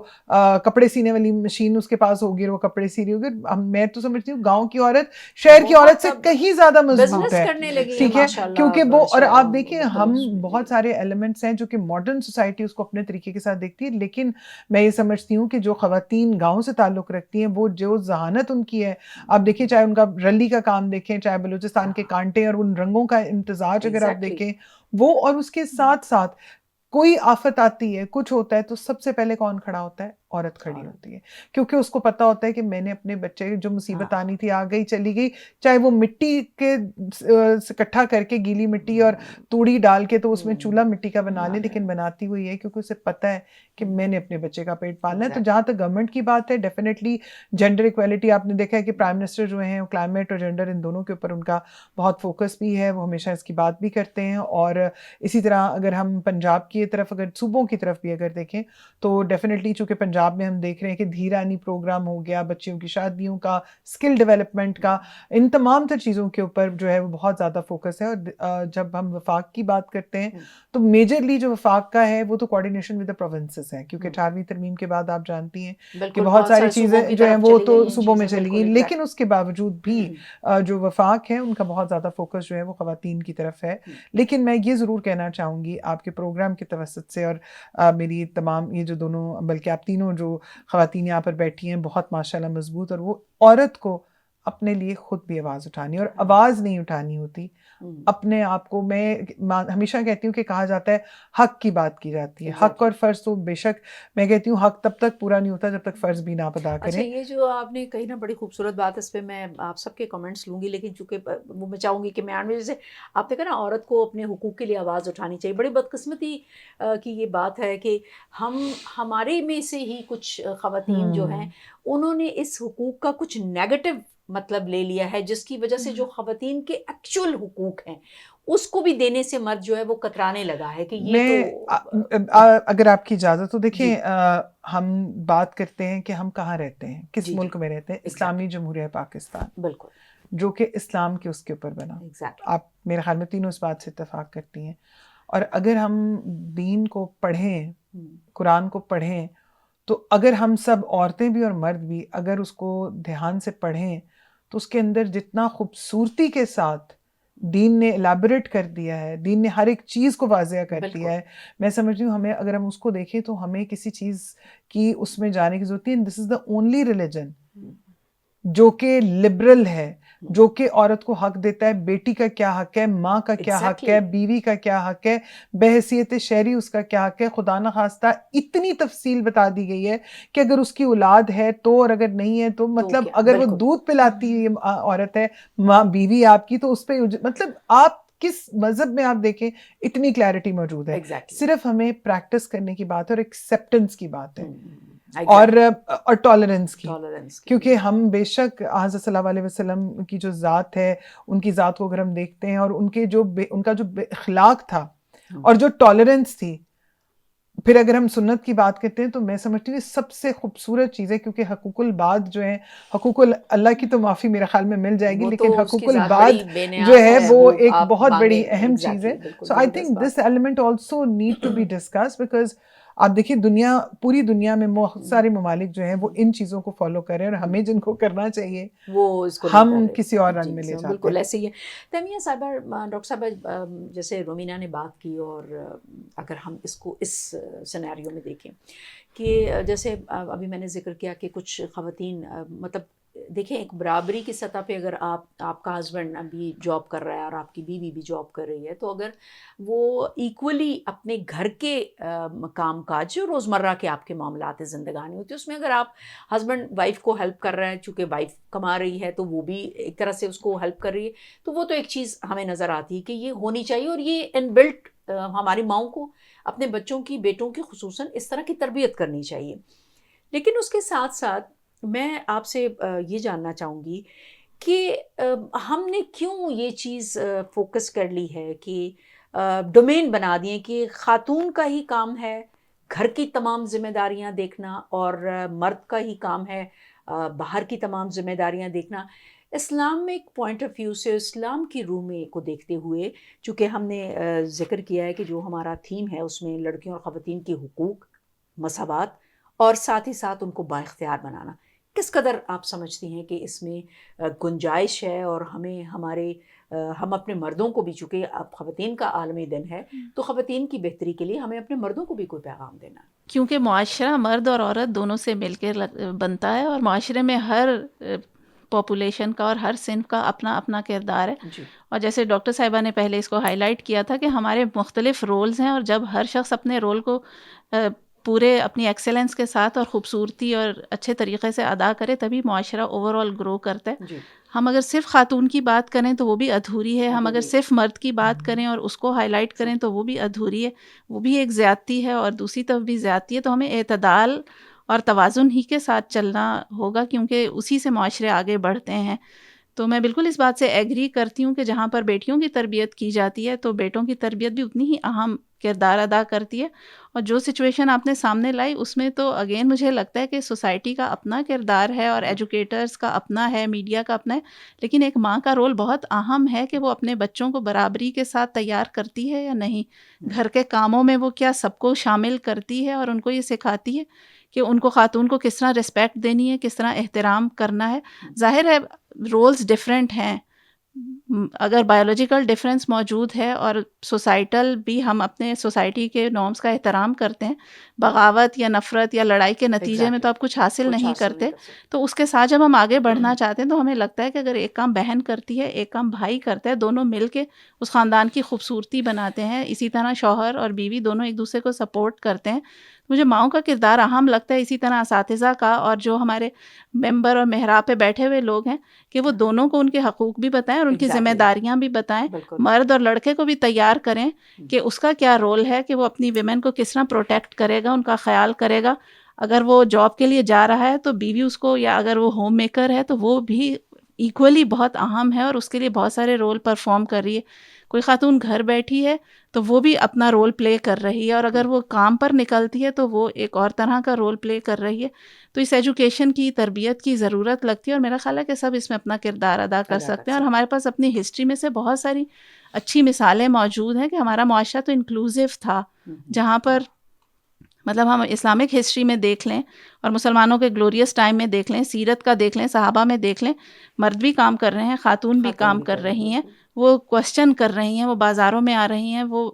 کپڑے سینے والی مشین اس کے پاس ہوگی اور وہ کپڑے سی رہی ہوگی. میں تو سمجھتی ہوں گاؤں کی عورت شہر کی عورت سے کہیں زیادہ مضبوط ہے، ٹھیک ہے، کیونکہ وہ، اور آپ دیکھیں ہم بہت سارے ایلیمنٹس ہیں جو کہ ماڈرن سوسائٹی اس کو اپنے طریقے کے ساتھ دیکھتی ہے. لیکن میں یہ سمجھتی ہوں کہ جو خواتین گاؤں سے تعلق رکھتی ہیں، وہ جو ذہانت ان کی ہے، آپ دیکھیں چاہے ان کا رلی کا کام دیکھیں، چاہے بلوچستان کے کانٹے اور ان رنگوں کا امتزاج اگر آپ دیکھیں وہ، اور اس کے ساتھ ساتھ کوئی آفت آتی ہے، کچھ ہوتا ہے تو سب سے پہلے کون کھڑا ہوتا ہے؟ عورت کھڑی ہوتی ہے، کیونکہ اس کو پتا ہوتا ہے کہ میں نے اپنے بچے جو مصیبت آنی تھی آ گئی چلی گئی، چاہے وہ مٹی کے اکٹھا کر کے گیلی مٹی اور توڑی ڈال کے تو اس میں چولہا مٹی کا بنا لے، لیکن بناتی ہوئی ہے کیونکہ اسے پتا ہے کہ میں نے اپنے بچے کا پیٹ پالنا ہے. تو جہاں تک گورنمنٹ کی بات ہے، ڈیفینیٹلی جینڈر ایکویلٹی آپ نے دیکھا ہے کہ پرائم منسٹر جو ہیں کلائمیٹ اور جینڈر ان دونوں کے اوپر ان کا بہت فوکس بھی ہے، وہ ہمیشہ اس کی بات بھی کرتے ہیں. اور اسی طرح اگر ہم پنجاب کی طرف، اگر صوبوں کی طرف بھی اگر دیکھیں تو ڈیفینیٹلی چونکہ پنجاب میں ہم دیکھ رہے ہیں کہ دھیرانی پروگرام ہو گیا، بچیوں کی شادیوں کا، اسکل ڈیولپمنٹ کا، ان تمام تر چیزوں کے اوپر جو ہے وہ بہت زیادہ فوکس ہے. اور جب ہم وفاق کی بات کرتے ہیں تو میجرلی جو وفاق کا ہے وہ تو کوارڈینیشن ود دا پروونسز ہے، کیونکہ 18ویں ترمیم کے بعد آپ جانتی ہیں کہ بہت ساری چیزیں جو ہیں وہ تو صوبوں میں چلی گئی. لیکن اس کے باوجود بھی جو وفاق ہے ان کا بہت زیادہ فوکس جو ہے وہ خواتین کی طرف ہے. لیکن میں یہ ضرور کہنا چاہوں گی آپ کے پروگرام کے توسط سے، اور میری تمام یہ جو دونوں، بلکہ آپ تینوں جو خواتین یہاں پر بیٹھی ہیں بہت ماشاءاللہ مضبوط، اور وہ عورت کو اپنے لیے خود بھی آواز اٹھانی، اور آواز نہیں اٹھانی ہوتی اپنے آپ کو. میں ہمیشہ کہتی ہوں کہ کہا جاتا ہے حق کی بات کی جاتی ہے، حق اور فرض تو بے شک میں کہتی ہوں حق تب تک پورا نہیں ہوتا جب تک فرض بھی نہ ادا اچھا، کریں. یہ جو آپ نے کہی نا بڑی خوبصورت بات، اس پہ میں آپ سب کے کمنٹس لوں گی، لیکن چونکہ وہ میں چاہوں گی کہ میں جیسے آپ نے کہا نا عورت کو اپنے حقوق کے لیے آواز اٹھانی چاہیے. بڑی بدقسمتی کی یہ بات ہے کہ ہمارے میں سے ہی کچھ خواتین جو ہیں انہوں نے اس حقوق کا کچھ نیگیٹو مطلب لے لیا ہے، جس کی وجہ سے جو خواتین کے ایکچوئل حقوق ہیں اس کو بھی دینے سے مرد جو ہے وہ کترانے لگا ہے کہ یہ تو. اگر آپ کی اجازت تو دیکھیں، ہم بات کرتے ہیں کہ ہم کہاں رہتے ہیں، کس ملک میں رہتے ہیں. اسلامی جمہوریہ پاکستان، بالکل، جو کہ اسلام کے اس کے اوپر بنا. آپ میرے خیال میں تینوں اس بات سے اتفاق کرتی ہیں. اور اگر ہم دین کو پڑھیں، قرآن کو پڑھیں، تو اگر ہم سب عورتیں بھی اور مرد بھی اگر اس کو دھیان سے پڑھیں تو اس کے اندر جتنا خوبصورتی کے ساتھ دین نے الیبوریٹ کر دیا ہے، دین نے ہر ایک چیز کو واضح کر دیا ہے. میں سمجھتی ہوں ہمیں اگر ہم اس کو دیکھیں تو ہمیں کسی چیز کی اس میں جانے کی ضرورت نہیں. دس از دا اونلی ریلیجن جو کہ لبرل ہے، جو کہ عورت کو حق دیتا ہے بیٹی کا کیا حق ہے، ماں کا کیا حق ہے، بیوی کا کیا حق ہے، بحیثیت شہری اس کا کیا حق ہے. خدا نخواستہ اتنی تفصیل بتا دی گئی ہے کہ اگر اس کی اولاد ہے تو، اور اگر نہیں ہے تو، مطلب اگر وہ دودھ پلاتی عورت ہے ماں بیوی آپ کی، تو اس پہ مطلب آپ کس مذہب میں آپ دیکھیں اتنی کلیئرٹی موجود ہے. صرف ہمیں پریکٹس کرنے کی بات ہے اور ایکسیپٹنس کی بات ہے، اور ٹالرنس کی. کیونکہ ہم بے شک حضرت صلی اللہ علیہ وسلم کی جو ذات ہے، ان کی ذات کو اگر ہم دیکھتے ہیں اور ان کا جو اخلاق تھا اور جو ٹالرنس تھی، پھر اگر ہم سنت کی بات کرتے ہیں تو میں سمجھتی ہوں سب سے خوبصورت چیز ہے. کیونکہ حقوق الباد جو ہیں، حقوق اللہ کی تو معافی میرے خیال میں مل جائے گی، لیکن حقوق الباد جو ہے وہ ایک بہت بڑی اہم چیز ہے. So I think this element also need to be discuss, because آپ دیکھیے پوری دنیا میں بہت سارے ممالک جو ہیں وہ ان چیزوں کو فالو کر رہے ہیں، اور ہمیں جن کو کرنا چاہیے وہ اس کو ہم کسی اور رنگ میں لے جاتے ہیں. بالکل ایسے ہی ہے. تیمیہ صاحبہ، ڈاکٹر صاحبہ، جیسے رومینہ نے بات کی، اور اگر ہم اس کو اس سینیریو میں دیکھیں کہ جیسے ابھی میں نے ذکر کیا کہ کچھ خواتین مطلب دیکھیں ایک برابری کی سطح پہ اگر آپ کا ہسبینڈ ابھی جاب کر رہا ہے اور آپ کی بیوی بھی جاب کر رہی ہے، تو اگر وہ ایکولی اپنے گھر کے کام کاج جو روزمرہ کے آپ کے معاملات زندگانی ہوتی ہے اس میں اگر آپ ہسبینڈ وائف کو ہیلپ کر رہا ہے، چونکہ وائف کما رہی ہے تو وہ بھی ایک طرح سے اس کو ہیلپ کر رہی ہے، تو وہ تو ایک چیز ہمیں نظر آتی ہے کہ یہ ہونی چاہیے، اور یہ ان بلٹ ہماری ماؤں کو اپنے بچوں کی، بیٹوں کی خصوصاً اس طرح کی تربیت کرنی چاہیے. لیکن اس کے ساتھ ساتھ میں آپ سے یہ جاننا چاہوں گی کہ ہم نے کیوں یہ چیز فوکس کر لی ہے کہ ڈومین بنا دیے کہ خاتون کا ہی کام ہے گھر کی تمام ذمہ داریاں دیکھنا، اور مرد کا ہی کام ہے باہر کی تمام ذمہ داریاں دیکھنا. اسلامک پوائنٹ آف ویو سے، اسلام کی روح میں کو دیکھتے ہوئے، چونکہ ہم نے ذکر کیا ہے کہ جو ہمارا تھیم ہے اس میں لڑکیوں اور خواتین کے حقوق، مساوات، اور ساتھ ہی ساتھ ان کو بااختیار بنانا، کس قدر آپ سمجھتی ہیں کہ اس میں گنجائش ہے، اور ہم اپنے مردوں کو بھی، چونکہ اب خواتین کا عالمی دن ہے تو خواتین کی بہتری کے لیے ہمیں اپنے مردوں کو بھی کوئی پیغام دینا ہے. کیونکہ معاشرہ مرد اور عورت دونوں سے مل کے بنتا ہے، اور معاشرے میں ہر پاپولیشن کا اور ہر صنف کا اپنا اپنا کردار ہے. اور جیسے ڈاکٹر صاحبہ نے پہلے اس کو ہائی لائٹ کیا تھا کہ ہمارے مختلف رولز ہیں، اور جب ہر شخص اپنے رول کو پورے اپنی ایکسیلنس کے ساتھ اور خوبصورتی اور اچھے طریقے سے ادا کرے، تبھی معاشرہ اوور آل گرو کرتا ہے. ہم اگر صرف خاتون کی بات کریں تو وہ بھی ادھوری ہے، ہم اگر صرف مرد کی بات کریں اور اس کو ہائی لائٹ کریں تو وہ بھی ادھوری ہے، وہ بھی ایک زیادتی ہے، اور دوسری طرف بھی زیادتی ہے. تو ہمیں اعتدال اور توازن ہی کے ساتھ چلنا ہوگا، کیونکہ اسی سے معاشرے آگے بڑھتے ہیں. تو میں بالکل اس بات سے ایگری کرتی ہوں کہ جہاں پر بیٹیوں کی تربیت کی جاتی ہے تو بیٹوں کی تربیت بھی اتنی ہی اہم کردار ادا کرتی ہے. اور جو سچویشن آپ نے سامنے لائی اس میں تو اگین مجھے لگتا ہے کہ سوسائٹی کا اپنا کردار ہے، اور ایجوکیٹرز کا اپنا ہے، میڈیا کا اپنا ہے، لیکن ایک ماں کا رول بہت اہم ہے کہ وہ اپنے بچوں کو برابری کے ساتھ تیار کرتی ہے یا نہیں، گھر کے کاموں میں وہ کیا سب کو شامل کرتی ہے، اور ان کو یہ سکھاتی ہے کہ ان کو خاتون کو کس طرح رسپیکٹ دینی ہے، کس طرح احترام کرنا ہے. ظاہر ہے رولز ڈیفرنٹ ہیں، اگر بایولوجیکل ڈفرینس موجود ہے اور سوسائٹل بھی ہم اپنے سوسائٹی کے نارمس کا احترام کرتے ہیں، بغاوت یا نفرت یا لڑائی کے نتیجے میں تو آپ کچھ حاصل نہیں کرتے، تو اس کے ساتھ جب ہم آگے بڑھنا چاہتے ہیں تو ہمیں لگتا ہے کہ اگر ایک کام بہن کرتی ہے، ایک کام بھائی کرتا ہے، دونوں مل کے اس خاندان کی خوبصورتی بناتے ہیں، اسی طرح شوہر اور بیوی دونوں ایک دوسرے کو سپورٹ کرتے ہیں. مجھے ماؤں کا کردار اہم لگتا ہے، اسی طرح اساتذہ کا، اور جو ہمارے ممبر اور محراب پہ بیٹھے ہوئے لوگ ہیں کہ وہ دونوں کو ان کے حقوق بھی بتائیں اور ان کی ذمہ داریاں بھی بتائیں. مرد اور لڑکے کو بھی تیار کریں کہ اس کا کیا رول ہے، کہ وہ اپنی ویمن کو کس طرح پروٹیکٹ کرے گا، ان کا خیال کرے گا. اگر وہ جاب کے لیے جا رہا ہے تو بیوی اس کو، یا اگر وہ ہوم میکر ہے تو وہ بھی ایکولی بہت اہم ہے اور اس کے لیے بہت سارے رول پرفارم کر رہی ہے. کوئی خاتون گھر بیٹھی ہے تو وہ بھی اپنا رول پلے کر رہی ہے، اور اگر وہ کام پر نکلتی ہے تو وہ ایک اور طرح کا رول پلے کر رہی ہے. تو اس ایجوکیشن کی، تربیت کی ضرورت لگتی ہے، اور میرا خیال ہے کہ سب اس میں اپنا کردار ادا کر سکتے ہیں. اور ہمارے پاس اپنی ہسٹری میں سے بہت ساری اچھی مثالیں موجود ہیں کہ ہمارا معاشرہ تو انکلوسیو تھا، جہاں پر مطلب ہم اسلامک ہسٹری میں دیکھ لیں اور مسلمانوں کے گلوریس ٹائم میں دیکھ لیں، سیرت کا دیکھ لیں، صحابہ میں دیکھ لیں، مرد بھی کام کر رہے ہیں، خاتون بھی کام کر رہی ہیں، وہ کوسچن کر رہی ہیں، وہ بازاروں میں آ رہی ہیں، وہ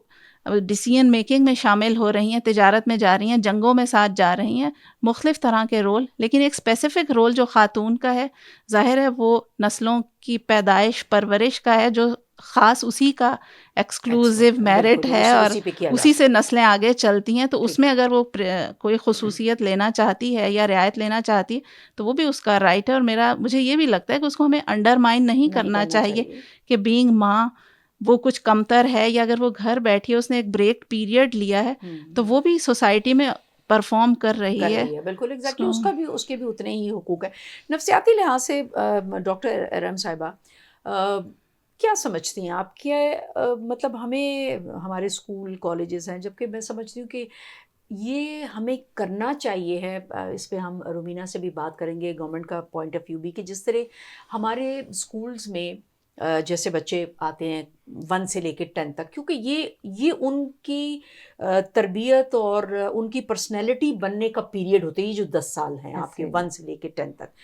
ڈیسیژن میکنگ میں شامل ہو رہی ہیں، تجارت میں جا رہی ہیں، جنگوں میں ساتھ جا رہی ہیں، مختلف طرح کے رول. لیکن ایک اسپیسیفک رول جو خاتون کا ہے، ظاہر ہے وہ نسلوں کی پیدائش، پرورش کا ہے، جو خاص اسی کا ایکسکلوزیو میرٹ ہے اور اسی سے نسلیں آگے چلتی ہیں. تو اس میں اگر وہ کوئی خصوصیت لینا چاہتی ہے یا رعایت لینا چاہتی ہے تو وہ بھی اس کا رائٹ ہے. اور مجھے یہ بھی لگتا ہے کہ اس کو ہمیں انڈرمائن نہیں کرنا چاہیے کہ بینگ ماں وہ کچھ کمتر ہے، یا اگر وہ گھر بیٹھی ہے، اس نے ایک بریک پیریڈ لیا ہے تو وہ بھی سوسائٹی میں پرفارم کر رہی ہے. بالکل ایگزیکٹلی، اس کے بھی اتنے ہی حقوق ہیں. نفسیاتی لحاظ سے ڈاکٹر ارم صاحبہ کیا سمجھتی ہیں آپ؟ کیا مطلب ہمیں، ہمارے اسکول کالجز ہیں، جبکہ میں سمجھتی ہوں کہ یہ ہمیں کرنا چاہیے ہے. اس پہ ہم رومینہ سے بھی بات کریں گے، گورنمنٹ کا پوائنٹ آف ویو بھی، کہ جس طرح ہمارے اسکولز میں جیسے بچے آتے ہیں 1 سے لے کے 10 تک، کیونکہ یہ ان کی تربیت اور ان کی پرسنالٹی بننے کا پیریڈ ہوتا ہے. یہ جو 10 سال ہیں آپ کے 1 سے لے کے 10 تک،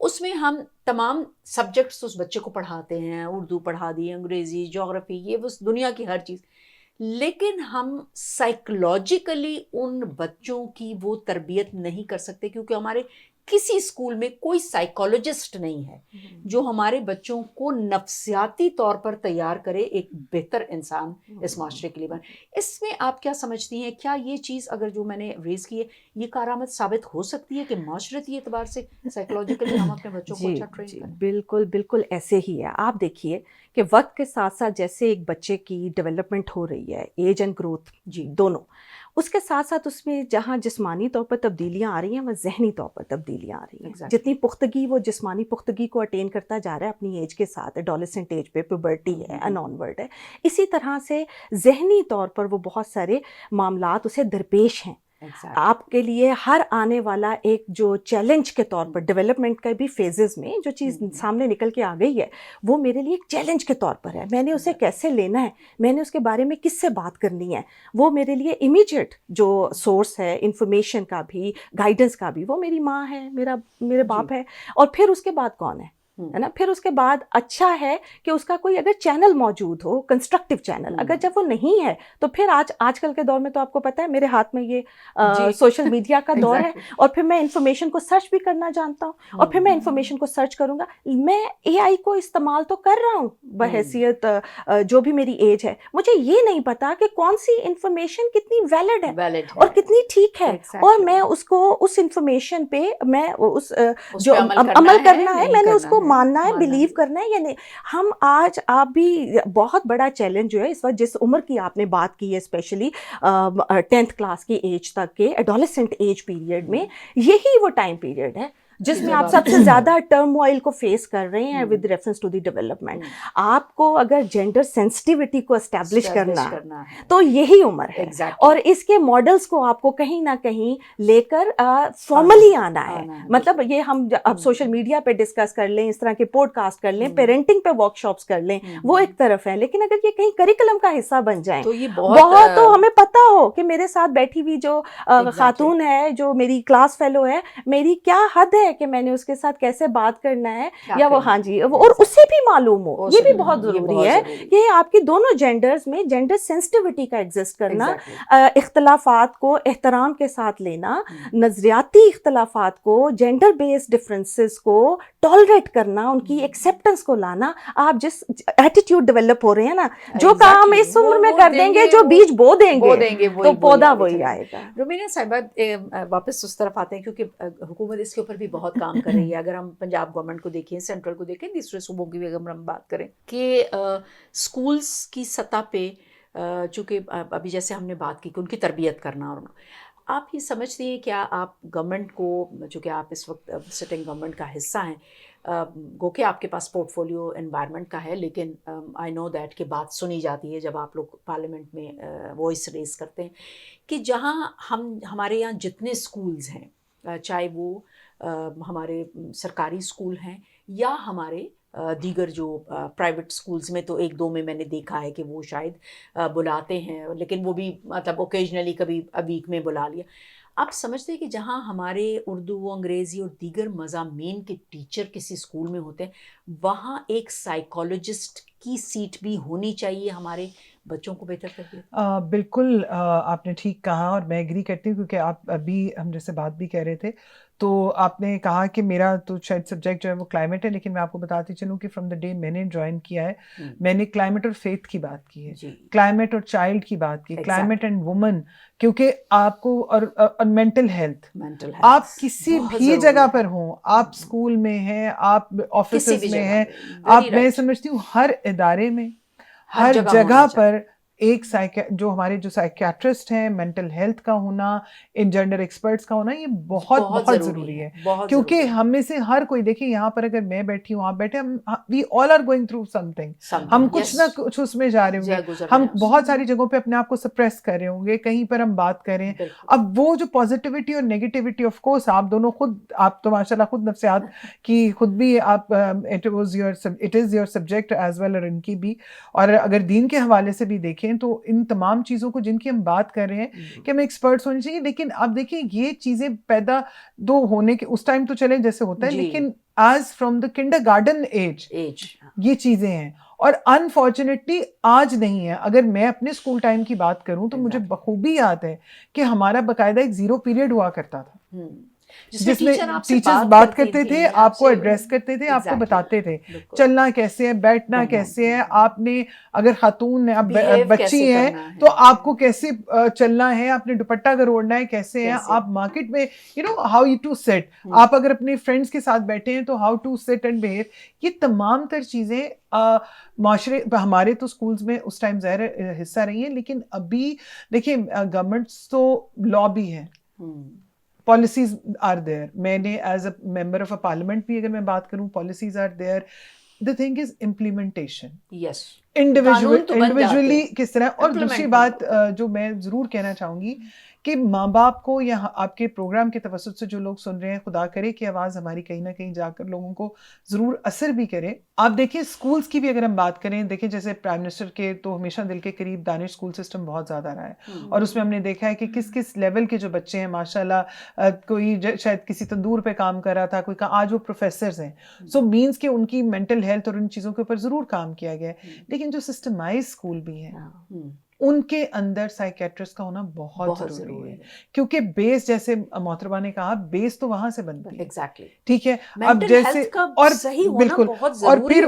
اس میں ہم تمام سبجیکٹس اس بچے کو پڑھاتے ہیں، اردو پڑھا دی، انگریزی، جغرافی، یہ بس دنیا کی ہر چیز. لیکن ہم سائیکولوجیکلی ان بچوں کی وہ تربیت نہیں کر سکتے، کیونکہ ہمارے کسی اسکول میں کوئی سائیکولوجسٹ نہیں ہے جو ہمارے بچوں کو نفسیاتی طور پر تیار کرے ایک بہتر انسان اس معاشرے کے لیے بنے. اس میں آپ کیا سمجھتی ہیں؟ کیا یہ چیز اگر جو میں نے ریز کی ہے یہ کارآمد ثابت ہو سکتی ہے کہ معاشرتی اعتبار سے سائیکولوجیکلی ہم اپنے بچوں کو اچھا ٹرین کریں؟ بالکل ایسے ہی ہے. آپ دیکھیے کہ وقت کے ساتھ ساتھ جیسے ایک بچے کی ڈیولپمنٹ ہو رہی ہے، ایج اینڈ گروتھ دونوں، اس کے ساتھ ساتھ اس میں جہاں جسمانی طور پر تبدیلیاں آ رہی ہیں وہ ذہنی طور پر تبدیلیاں آ رہی ہیں. جتنی پختگی وہ جسمانی پختگی کو اٹین کرتا جا رہا ہے اپنی ایج کے ساتھ، ایڈولسنٹ ایج پہ، پیوبرٹی ہے، ان آنورڈ ہے، اسی طرح سے ذہنی طور پر وہ بہت سارے معاملات اسے درپیش ہیں. آپ کے لیے ہر آنے والا ایک جو چیلنج کے طور پر ڈیولپمنٹ کا بھی فیزز میں جو چیز سامنے نکل کے آ گئی ہے وہ میرے لیے ایک چیلنج کے طور پر ہے. میں نے اسے کیسے لینا ہے، میں نے اس کے بارے میں کس سے بات کرنی ہے. وہ میرے لیے امیجیٹ جو سورس ہے انفارمیشن کا بھی، گائیڈنس کا بھی، وہ میری ماں ہے، میرے باپ ہے، اور پھر اس کے بعد کون ہے نا. پھر اس کے بعد اچھا ہے کہ اس کا کوئی اگر چینل موجود ہو، کنسٹرکٹیو چینل. اگر جب وہ نہیں ہے تو پھر آج کل کے دور میں تو آپ کو پتہ ہے میرے ہاتھ میں یہ سوشل میڈیا کا دور ہے، اور پھر میں انفارمیشن کو سرچ بھی کرنا جانتا ہوں، اور پھر میں انفارمیشن کو سرچ کروں گا. میں اے آئی کو استعمال تو کر رہا ہوں بحیثیت جو بھی میری ایج ہے. مجھے یہ نہیں پتا کہ کون سی انفارمیشن کتنی ویلڈ ہے اور کتنی ٹھیک ہے، اور میں اس کو اس انفارمیشن پہ میں اس جو عمل کرنا ہے میں نے اس کو ماننا ہے، بلیو کرنا ہے یا نہیں. ہم آج آپ بھی بہت بڑا چیلنج جو ہے اس وقت، جس عمر کی آپ نے بات کی ہے اسپیشلی 10th کلاس کی ایج تک کے ایڈولسنٹ ایج پیریڈ میں، یہی وہ ٹائم پیریڈ ہے جس میں آپ سب سے زیادہ ٹرموائل کو فیس کر رہے ہیں with reference to the development. آپ کو اگر جینڈر سینسٹیوٹی کو اسٹیبلش کرنا ہے تو یہی عمر ہے، اور اس کے ماڈلز کو آپ کو کہیں نہ کہیں لے کر فارملی آنا ہے. مطلب یہ ہم اب سوشل میڈیا پہ ڈسکس کر لیں، اس طرح کے پوڈ کاسٹ کر لیں، پیرنٹنگ پہ ورک شاپس کر لیں، وہ ایک طرف ہے. لیکن اگر یہ کہیں کریکولم کا حصہ بن جائیں تو یہ بہت، تو ہمیں پتہ ہو کہ میرے ساتھ بیٹھی ہوئی جو خاتون ہے، جو میری کلاس فیلو ہے، میری کیا حد ہے ہے کہ میں نے اس کے ساتھ کیسے بات کرنا ہے, یا وہ ہاں جی, اور اسے بھی معلوم ہو, یہ بھی بہت ضروری ہے کہ آپ کی دونوں جینڈرز میں جینڈر سینسٹیوٹی کا ایگزسٹ کرنا, اختلافات کو احترام کے ساتھ لینا, نظریاتی اختلافات کو, جینڈر بیسڈ ڈفرینسز کو ٹالریٹ کرنا, ان کی ایکسیپٹنس کو لانا. آپ جس ایٹیٹیوڈ ڈیولپ ہو رہے ہیں نا, جو کام اس عمر میں کر دیں گے, جو بیج بو دیں گے تو پودا وہی آئے گا. رومینہ صاحبہ واپس اس طرف آتے ہیں کیونکہ حکومت اس کے اوپر بھی بہت کام کر رہی ہے. اگر ہم پنجاب گورنمنٹ کو دیکھیں, سینٹرل کو دیکھیں, دوسرے صوبوں کی بھی اگر ہم بات کریں کہ اسکولس کی سطح پہ چونکہ ابھی جیسے ہم نے بات کی کہ ان کی تربیت کرنا, اور آپ یہ سمجھتے ہیں کیا آپ گورنمنٹ کو, چونکہ آپ اس وقت سٹنگ گورنمنٹ کا حصہ ہیں, گو کہ آپ کے پاس پورٹ فولیو انوائرمنٹ کا ہے, لیکن آئی نو دیٹ کہ بات سنی جاتی ہے جب آپ لوگ پارلیمنٹ میں وائس ریز کرتے ہیں کہ جہاں ہمارے یہاں جتنے اسکولز ہیں, چاہے وہ ہمارے سرکاری اسکول ہیں یا ہمارے دیگر جو پرائیویٹ اسکولز میں, تو ایک دو میں نے دیکھا ہے کہ وہ شاید بلاتے ہیں, لیکن وہ بھی مطلب اوکیجنلی کبھی ویک میں بلا لیا. آپ سمجھتے ہیں کہ جہاں ہمارے اردو, انگریزی اور دیگر مضامین کے ٹیچر کسی اسکول میں ہوتے ہیں, وہاں ایک سائیکالوجسٹ کی سیٹ بھی ہونی چاہیے ہمارے بچوں کو بہتر کر دیا؟ بالکل آپ نے ٹھیک کہا, اور میں ایگری کرتی ہوں, کیونکہ آپ ابھی ہم جیسے بات بھی کہہ رہے تھے, تو آپ نے کہا کہ میرا تو شاید سبجیکٹ جو ہے وہ کلائمیٹ ہے, لیکن میں آپ کو بتاتی چلوں کہ فرام دا ڈے میں نے جوائن کیا ہے, میں نے کلائمیٹ اور فیتھ کی بات کی ہے, کلائمیٹ اور چائلڈ کی بات کی, کلائمیٹ اینڈ وومن, کیونکہ آپ کو, اور مینٹل ہیلتھ, آپ کسی بھی جگہ پر ہوں, آپ اسکول میں ہیں, آپ آفیسز میں ہیں, آپ, میں سمجھتی ہوں ہر ادارے میں, ہر جگہ پر ایک جو ہمارے جو سائیکیاٹرسٹ ہیں, مینٹل ہیلتھ کا ہونا, ان جینڈر ایکسپرٹس کا ہونا, یہ بہت بہت ضروری ہے. کیونکہ ہم میں سے ہر کوئی, دیکھیں یہاں پر اگر میں بیٹھی ہوں, آپ بیٹھے, we all are going through something, ہم کچھ نہ کچھ اس میں جا رہے ہوں گے, ہم بہت ساری جگہوں پہ اپنے آپ کو سپریس کر رہے ہوں گے, کہیں پر ہم بات کریں. اب وہ جو پازیٹیوٹی اور نیگیٹیوٹی, آف کورس آپ دونوں خود, آپ تو ماشاء اللہ خود نفسیات کی خود بھی آپ, it is your subject as well, اور ان کی بھی, اور اگر دین کے حوالے سے بھی دیکھیں تو ان تمام چیزوں کو جن کی ہم بات کر رہے ہیں کہ ہمیں ایکسپرٹس ہونے چاہیے. لیکن اب دیکھیں یہ چیزیں پیدا دو ہونے کے اس ٹائم تو چلیں جیسے ہوتا ہے, لیکن as from the kindergarten age یہ چیزیں ہیں, اور انفارچونیٹلی آج نہیں ہے. اگر میں اپنے اسکول ٹائم کی بات کروں تو مجھے بخوبی یاد ہے کہ ہمارا باقاعدہ ایک 0 پیریڈ ہوا کرتا تھا, جس میں ٹیچرز بات کرتے تھے, آپ کو ایڈریس کرتے تھے, آپ کو بتاتے تھے چلنا کیسے ہے, بیٹھنا کیسے ہے, آپ نے اگر خاتون بچی ہیں تو آپ کو کیسے چلنا ہے, آپ نے دوپٹہ اگر اوڑھنا ہے کیسے ہے, آپ مارکیٹ میں ہاؤ یو ٹو سیٹ, آپ اگر اپنے فرینڈس کے ساتھ بیٹھے ہیں تو how to sit and behave. یہ تمام تر چیزیں معاشرے, ہمارے تو اسکولز میں اس ٹائم ظاہر حصہ رہی ہیں, لیکن ابھی دیکھیں گورنمنٹس تو لا بھی ہے, policies are there. میں نے as a member of a parliament بھی اگر میں بات کروں, policies are there. The thing is implementation. Yes. Individually کس طرح. اور دوسری بات جو میں ضرور کہنا چاہوں گی کہ ماں باپ کو, یا آپ کے پروگرام کے توسط سے جو لوگ سن رہے ہیں, خدا کرے کہ آواز ہماری کہیں نہ کہیں جا کر لوگوں کو ضرور اثر بھی کرے. آپ دیکھیں اسکولس کی بھی اگر ہم بات کریں, دیکھیں جیسے پرائم منسٹر کے تو ہمیشہ دل کے قریب دانش اسکول سسٹم بہت زیادہ رہا ہے, اور اس میں ہم نے دیکھا ہے کہ کس کس لیول کے جو بچے ہیں ماشاء اللہ, کوئی شاید کسی تندور پہ کام کر رہا تھا, کوئی آج وہ پروفیسرز ہیں. سو مینس کہ ان کی مینٹل ہیلتھ اور ان چیزوں کے اوپر ضرور کام کیا گیا ہے. لیکن جو سسٹمائز اسکول بھی ہیں, ان کے اندر سائیکیٹرسٹ کا ہونا بہت ضروری ہے, کیونکہ بیس, جیسے محترمہ نے کہا, بیس تو وہاں سے بنتی ہے. ایگزیکٹلی, ٹھیک ہے. اب جیسے, اور بالکل, اور پھر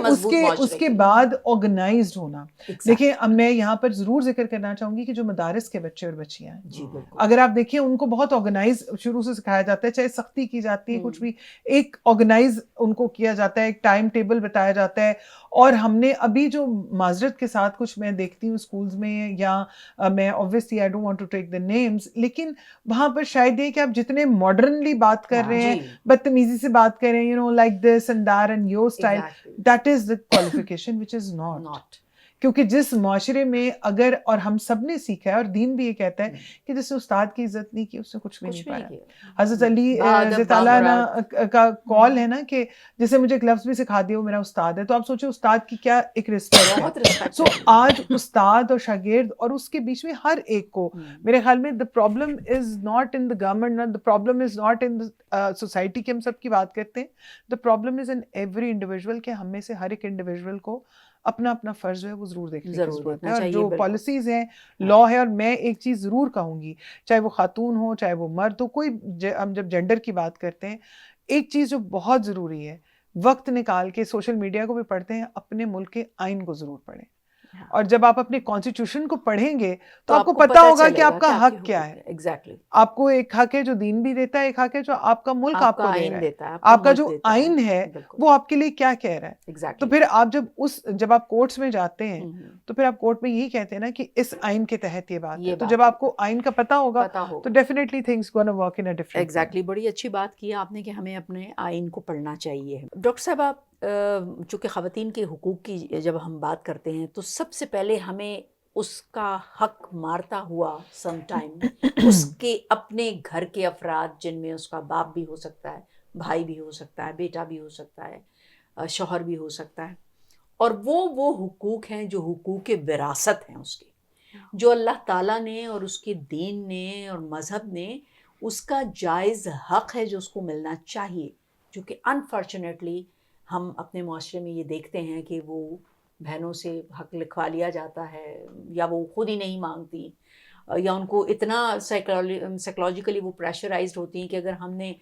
اس کے بعد آرگنائزڈ ہونا. دیکھیں اب میں یہاں پر ضرور ذکر کرنا چاہوں گی کہ جو مدارس کے بچے اور بچیاں ہیں, اگر آپ دیکھیں ان کو بہت آرگنائز شروع سے سکھایا جاتا ہے, چاہے سختی کی جاتی ہے, کچھ بھی ایک آرگنائز ان کو کیا جاتا ہے, ایک ٹائم ٹیبل بتایا جاتا ہے. اور ہم نے ابھی جو معذرت کے ساتھ کچھ میں دیکھتی ہوں اسکولز میں, یا میں obviously I don't want to take the names, لیکن وہاں پر شاید یہ کہ آپ جتنے ماڈرنلی بات کر رہے ہیں, بدتمیزی سے بات کر رہے ہیں, like this and that and your style, that is the qualification which is not. کیونکہ جس معاشرے میں اگر, اور ہم سب نے سیکھا ہے اور دین بھی یہ کہتا ہے کہ جس نے استاد کی عزت نہیں کی اس نے کچھ بھی نہیں پایا. حضرت علی رضی اللہ عنہ کا قول ہے نا کہ جسے مجھے ایک لفظ بھی سکھا دیا وہ میرا استاد ہے. تو آپ سوچیں استاد کی کیا ایک رسپیکٹ ہے. سو آج استاد اور شاگرد اور اس کے بیچ میں ہر ایک کو میرے خیال میں the problem is not in the government, the problem is not in the society کہ ہم سب کی بات کرتے ہیں, the problem is in every individual کہ ہم میں سے ہر ایک انڈیویجول کو اپنا اپنا فرض جو ہے وہ ضرور دیکھنے کی ضرورت ہے. اور جو پالیسیز ہیں, لا ہے, اور میں ایک چیز ضرور کہوں گی, چاہے وہ خاتون ہو چاہے وہ مرد ہو, کوئی ہم جب جینڈر کی بات کرتے ہیں, ایک چیز جو بہت ضروری ہے, وقت نکال کے سوشل میڈیا کو بھی پڑھتے ہیں, اپنے ملک کے آئین کو ضرور پڑھیں. اور جب آپ اپنے کانسٹیٹیوشن کو پڑھیں گے تو آپ کو پتا ہوگا کہ آپ کا حق کیا ہے. ایگزیکٹلی, آپ کو ایک حق ہے جو دین بھی دیتا ہے, ایک حق ہے جو آپ کا ملک آپ کو دے رہا ہے, آپ کا جو آئین ہے وہ آپ کے لیے کیا کہہ رہا ہے. تو پھر آپ جب آپ کورٹس میں جاتے ہیں تو پھر آپ کورٹ میں یہی کہتے ہیں نا کہ اس آئین کے تحت یہ بات ہے. تو جب آپ کو آئین کا پتا ہوگا تو definitely things gonna work in a different. Exactly, بڑی اچھی بات کی آپ نے کہ ہمیں اپنے آئین کو پڑھنا چاہیے. ڈاکٹر صاحب, آپ چونکہ خواتین کے حقوق کی جب ہم بات کرتے ہیں تو سب سے پہلے ہمیں اس کا حق مارتا ہوا سم ٹائم اس کے اپنے گھر کے افراد, جن میں اس کا باپ بھی ہو سکتا ہے, بھائی بھی ہو سکتا ہے, بیٹا بھی ہو سکتا ہے, شوہر بھی ہو سکتا ہے, اور وہ حقوق ہیں جو حقوق وراثت ہیں اس کے, جو اللہ تعالیٰ نے اور اس کے دین نے اور مذہب نے اس کا جائز حق ہے جو اس کو ملنا چاہیے, جو کہ انفارچونیٹلی ہم اپنے معاشرے میں یہ دیکھتے ہیں کہ وہ بہنوں سے حق لکھوا لیا جاتا ہے, یا وہ خود ہی نہیں مانگتی, یا ان کو اتنا سائیکولوجیکلی وہ پریشرائزڈ ہوتی ہیں کہ اگر ہم نے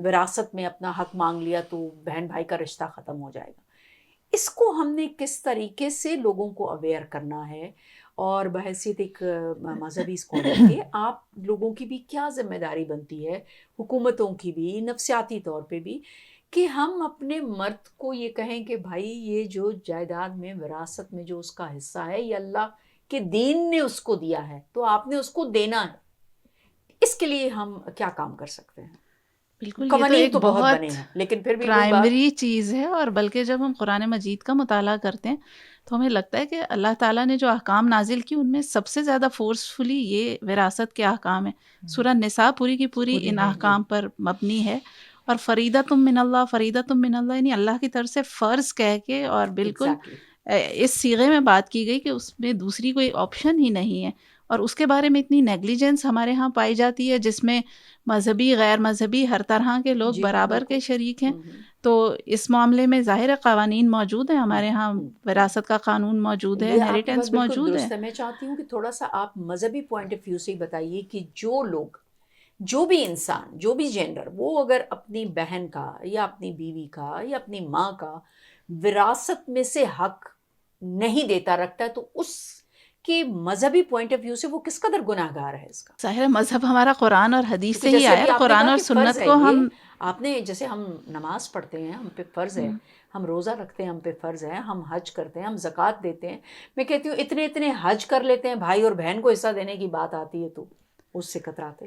وراثت میں اپنا حق مانگ لیا تو بہن بھائی کا رشتہ ختم ہو جائے گا. اس کو ہم نے کس طریقے سے لوگوں کو اویئر کرنا ہے, اور بحیثیت ایک مذہبی اسکالر کے آپ لوگوں کی بھی کیا ذمہ داری بنتی ہے, حکومتوں کی بھی, نفسیاتی طور پہ بھی, کہ ہم اپنے مرد کو یہ کہیں کہ بھائی یہ جو جائیداد میں وراثت میں جو اس کا حصہ ہے یہ اللہ کے دین نے اس کو دیا ہے تو آپ نے اس کو دینا ہے. اس کے لیے ہم کیا کام کر سکتے ہیں؟ بالکل, یہ تو بہت بہت بنے ہیں, لیکن پھر بھی پرائمری چیز ہے. اور بلکہ جب ہم قرآن مجید کا مطالعہ کرتے ہیں تو ہمیں لگتا ہے کہ اللہ تعالیٰ نے جو احکام نازل کی ان میں سب سے زیادہ فورسفلی یہ وراثت کے احکام ہیں. سورہ نساء پوری کی پوری ان احکام پر مبنی ہے, اور فریدۃ من اللہ, فریدۃ من اللہ یعنی اللہ کی طرف سے فرض کہہ کے, اور بالکل اس صیغے میں بات کی گئی کہ اس میں دوسری کوئی آپشن ہی نہیں ہے. اور اس کے بارے میں اتنی نیگلیجنس ہمارے ہاں پائی جاتی ہے جس میں مذہبی غیر مذہبی ہر طرح کے لوگ برابر کے شریک ہیں. تو اس معاملے میں ظاہر قوانین موجود ہیں ہمارے ہاں, وراثت کا قانون موجود ہے, انہیریٹنس موجود ہے. میں چاہتی ہوں کہ تھوڑا سا آپ مذہبی پوائنٹ آف ویو سے بتائیے کہ جو لوگ, جو بھی انسان, جو بھی جینڈر, وہ اگر اپنی بہن کا یا اپنی بیوی کا یا اپنی ماں کا وراثت میں سے حق نہیں دیتا رکھتا ہے تو اس کے مذہبی پوائنٹ آف ویو سے وہ کس قدر گناہ گار ہے اس کا. ظاہر مذہب ہمارا قرآن اور حدیث سے ہی آیا, قرآن اور سنت کو ہم, آپ نے جیسے ہم نماز پڑھتے ہیں ہم پہ فرض ہے, ہم روزہ رکھتے ہیں ہم پہ فرض ہے, ہم حج کرتے ہیں, ہم زکوٰۃ دیتے ہیں. میں کہتی ہوں اتنے حج کر لیتے ہیں, بھائی اور بہن کو حصہ دینے کی بات آتی ہے تو اس سے کتراتے.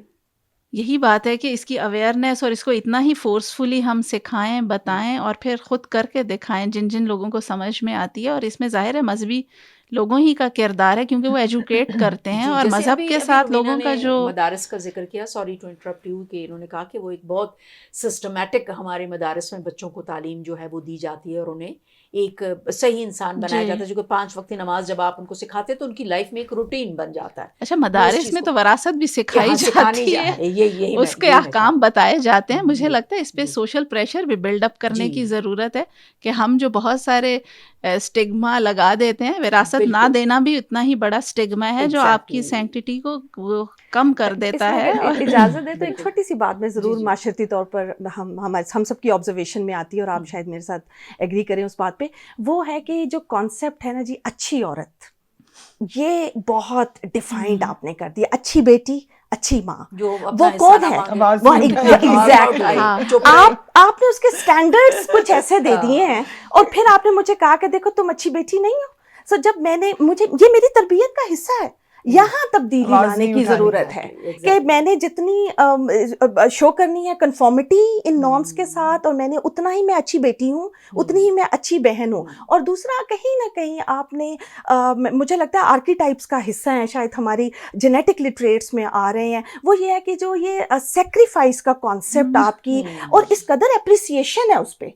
یہی بات ہے کہ اس کی اویئرنیس اور اس کو اتنا ہی فورسفلی ہم سکھائیں, بتائیں, اور پھر خود کر کے دکھائیں جن جن لوگوں کو سمجھ میں آتی ہے. اور اس میں ظاہر ہے مذہبی لوگوں ہی کا کردار ہے کیونکہ وہ ایجوکیٹ کرتے ہیں, اور مذہب کے ساتھ لوگوں کا جو مدارس کا ذکر کیا, سوری ٹو انٹرپٹ یو, کہ انہوں نے کہا کہ وہ ایک بہت سسٹمیٹک ہمارے مدارس میں بچوں کو تعلیم جو ہے وہ دی جاتی ہے, اور انہیں ایک صحیح انسان بنایا جاتا ہے, جو کہ 5 وقت نماز جب آپ ان کو سکھاتے ہیں تو ان کی لائف میں ایک روٹین بن جاتا ہے. اچھا, مدارس میں تو وراثت بھی سکھائی جاتی ہے, اس کے احکام بتائے جاتے ہیں. مجھے لگتا ہے اس پہ سوشل پریشر بھی بلڈ اپ کرنے کی ضرورت ہے کہ ہم جو بہت سارے اسٹگما لگا دیتے ہیں, وراثت نہ دینا بھی اتنا ہی بڑا اسٹگما ہے جو آپ کی سینکٹیٹی کو کم کر دیتا ہے. اجازت دے تو ایک چھوٹی سی بات میں ضرور معاشرتی طور پر ہم سب کی آبزرویشن میں آتی ہے, اور آپ شاید میرے ساتھ ایگری کریں اس بات پہ. وہ ہے کہ جو کانسیپٹ ہے نا جی, اچھی عورت, یہ بہت ڈیفائنڈ آپ نے کر دیا. اچھی بیٹی, اچھی ماں, وہ کون ہے؟ آپ نے اس کے سٹینڈرڈز کچھ ایسے دے دیے ہیں, اور پھر آپ نے مجھے کہا کہ دیکھو تم اچھی بیٹی نہیں ہو. سو جب میں نے, یہ میری تربیت کا حصہ ہے, یہاں تبدیلی آواز لانے نہیں کی اٹھانی ضرورت ہے Exactly. کہ میں نے جتنی شو کرنی ہے کنفارمٹی ان نارمس کے ساتھ، اور میں نے اتنا ہی میں اچھی بیٹی ہوں، اتنی ہی میں اچھی بہن ہوں. اور دوسرا کہیں نہ کہیں آپ نے مجھے لگتا ہے آرکیٹائپس کا حصہ ہیں، شاید ہماری جینیٹکلی ٹریٹس میں آ رہے ہیں، وہ یہ ہے کہ جو یہ سیکریفائس کا کانسیپٹ آپ کی، اور اس قدر اپریسیشن ہے اس پہ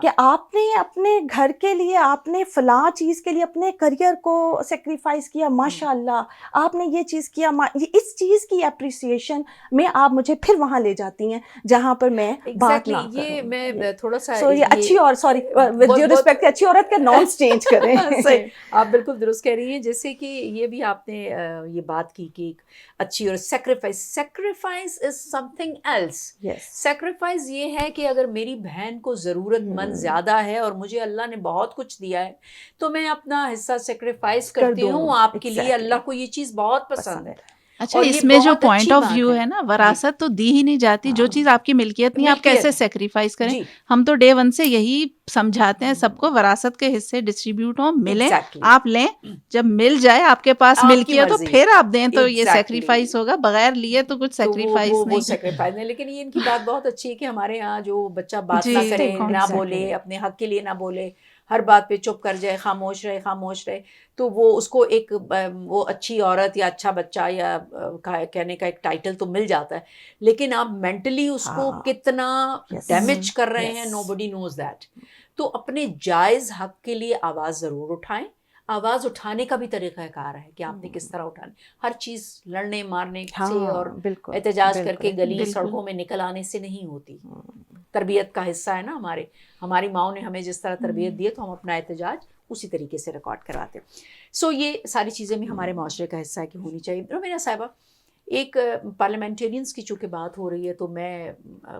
کہ آپ نے اپنے گھر کے لیے، آپ نے فلاں چیز کے لیے اپنے کریئر کو سیکریفائس کیا، ماشاء اللہ آپ نے یہ چیز کیا. اس چیز کی اپریسیشن میں آپ مجھے پھر وہاں لے جاتی ہیں جہاں پر میں بات نہ کروں. یہ میں تھوڑا سا سو یہ اچھی، اور سوری ود ڈیو رسپیکٹ، اچھی عورت کے نارمس چینج کریں. صحیح، آپ بالکل درست کہہ رہی ہیں. جیسے کہ یہ بھی آپ نے یہ بات کی کہ ایک اچھی اور سیکریفائس از سم تھنگ ایلس. سیکریفائس یہ ہے کہ اگر میری بہن کو ضرورت مند زیادہ ہے اور مجھے اللہ نے بہت کچھ دیا ہے تو میں اپنا حصہ سیکریفائس کرتی ہوں آپ کے لیے. اللہ کو یہ چیز بہت پسند ہے. اچھا، اس میں جو پوائنٹ آف ویو ہے نا، وراثت تو دی ہی نہیں جاتی. جو چیز آپ کی ملکیت نہیں، آپ کیسے سیکریفائس کریں؟ ہم تو ڈے ون سے یہی سمجھاتے ہیں سب کو، وراثت کے حصے ڈسٹریبیوٹ ہوں، ملیں، آپ لیں، جب مل جائے آپ کے پاس ملکیت تو پھر آپ دیں. تو یہ سیکریفائس ہوگا، بغیر لیے تو کچھ سیکریفائس نہیں. سیکریفائس نہیں. لیکن یہ ان کی بات بہت اچھی ہے کہ ہمارے یہاں جو بچہ بات نہ کرے، نہ بولے، اپنے حق کے لیے نہ بولے، ہر بات پہ چپ کر جائے، خاموش رہے، تو وہ اس کو ایک وہ اچھی عورت یا اچھا بچہ یا کہنے کا ایک ٹائٹل تو مل جاتا ہے، لیکن آپ مینٹلی اس کو کتنا ڈیمیج کر رہے ہیں، نو بڈی نوز دیٹ. تو اپنے جائز حق کے لیے آواز ضرور اٹھائیں. آواز اٹھانے کا بھی طریقہ کار ہے کہ آپ نے کس طرح اٹھانا. ہر چیز لڑنے مارنے سے اور احتجاج کر کے گلی سڑکوں میں نکل آنے سے نہیں ہوتی. تربیت کا حصہ ہے نا ہماری ماؤں نے ہمیں جس طرح تربیت دی ہے تو ہم اپنا احتجاج اسی طریقے سے ریکارڈ کرواتے ہیں. سو یہ ساری چیزیں بھی ہمارے معاشرے کا حصہ ہے کہ ہونی چاہیے. رومینا صاحبہ، ایک پارلیمنٹیرینس کی چونکہ بات ہو رہی ہے تو میں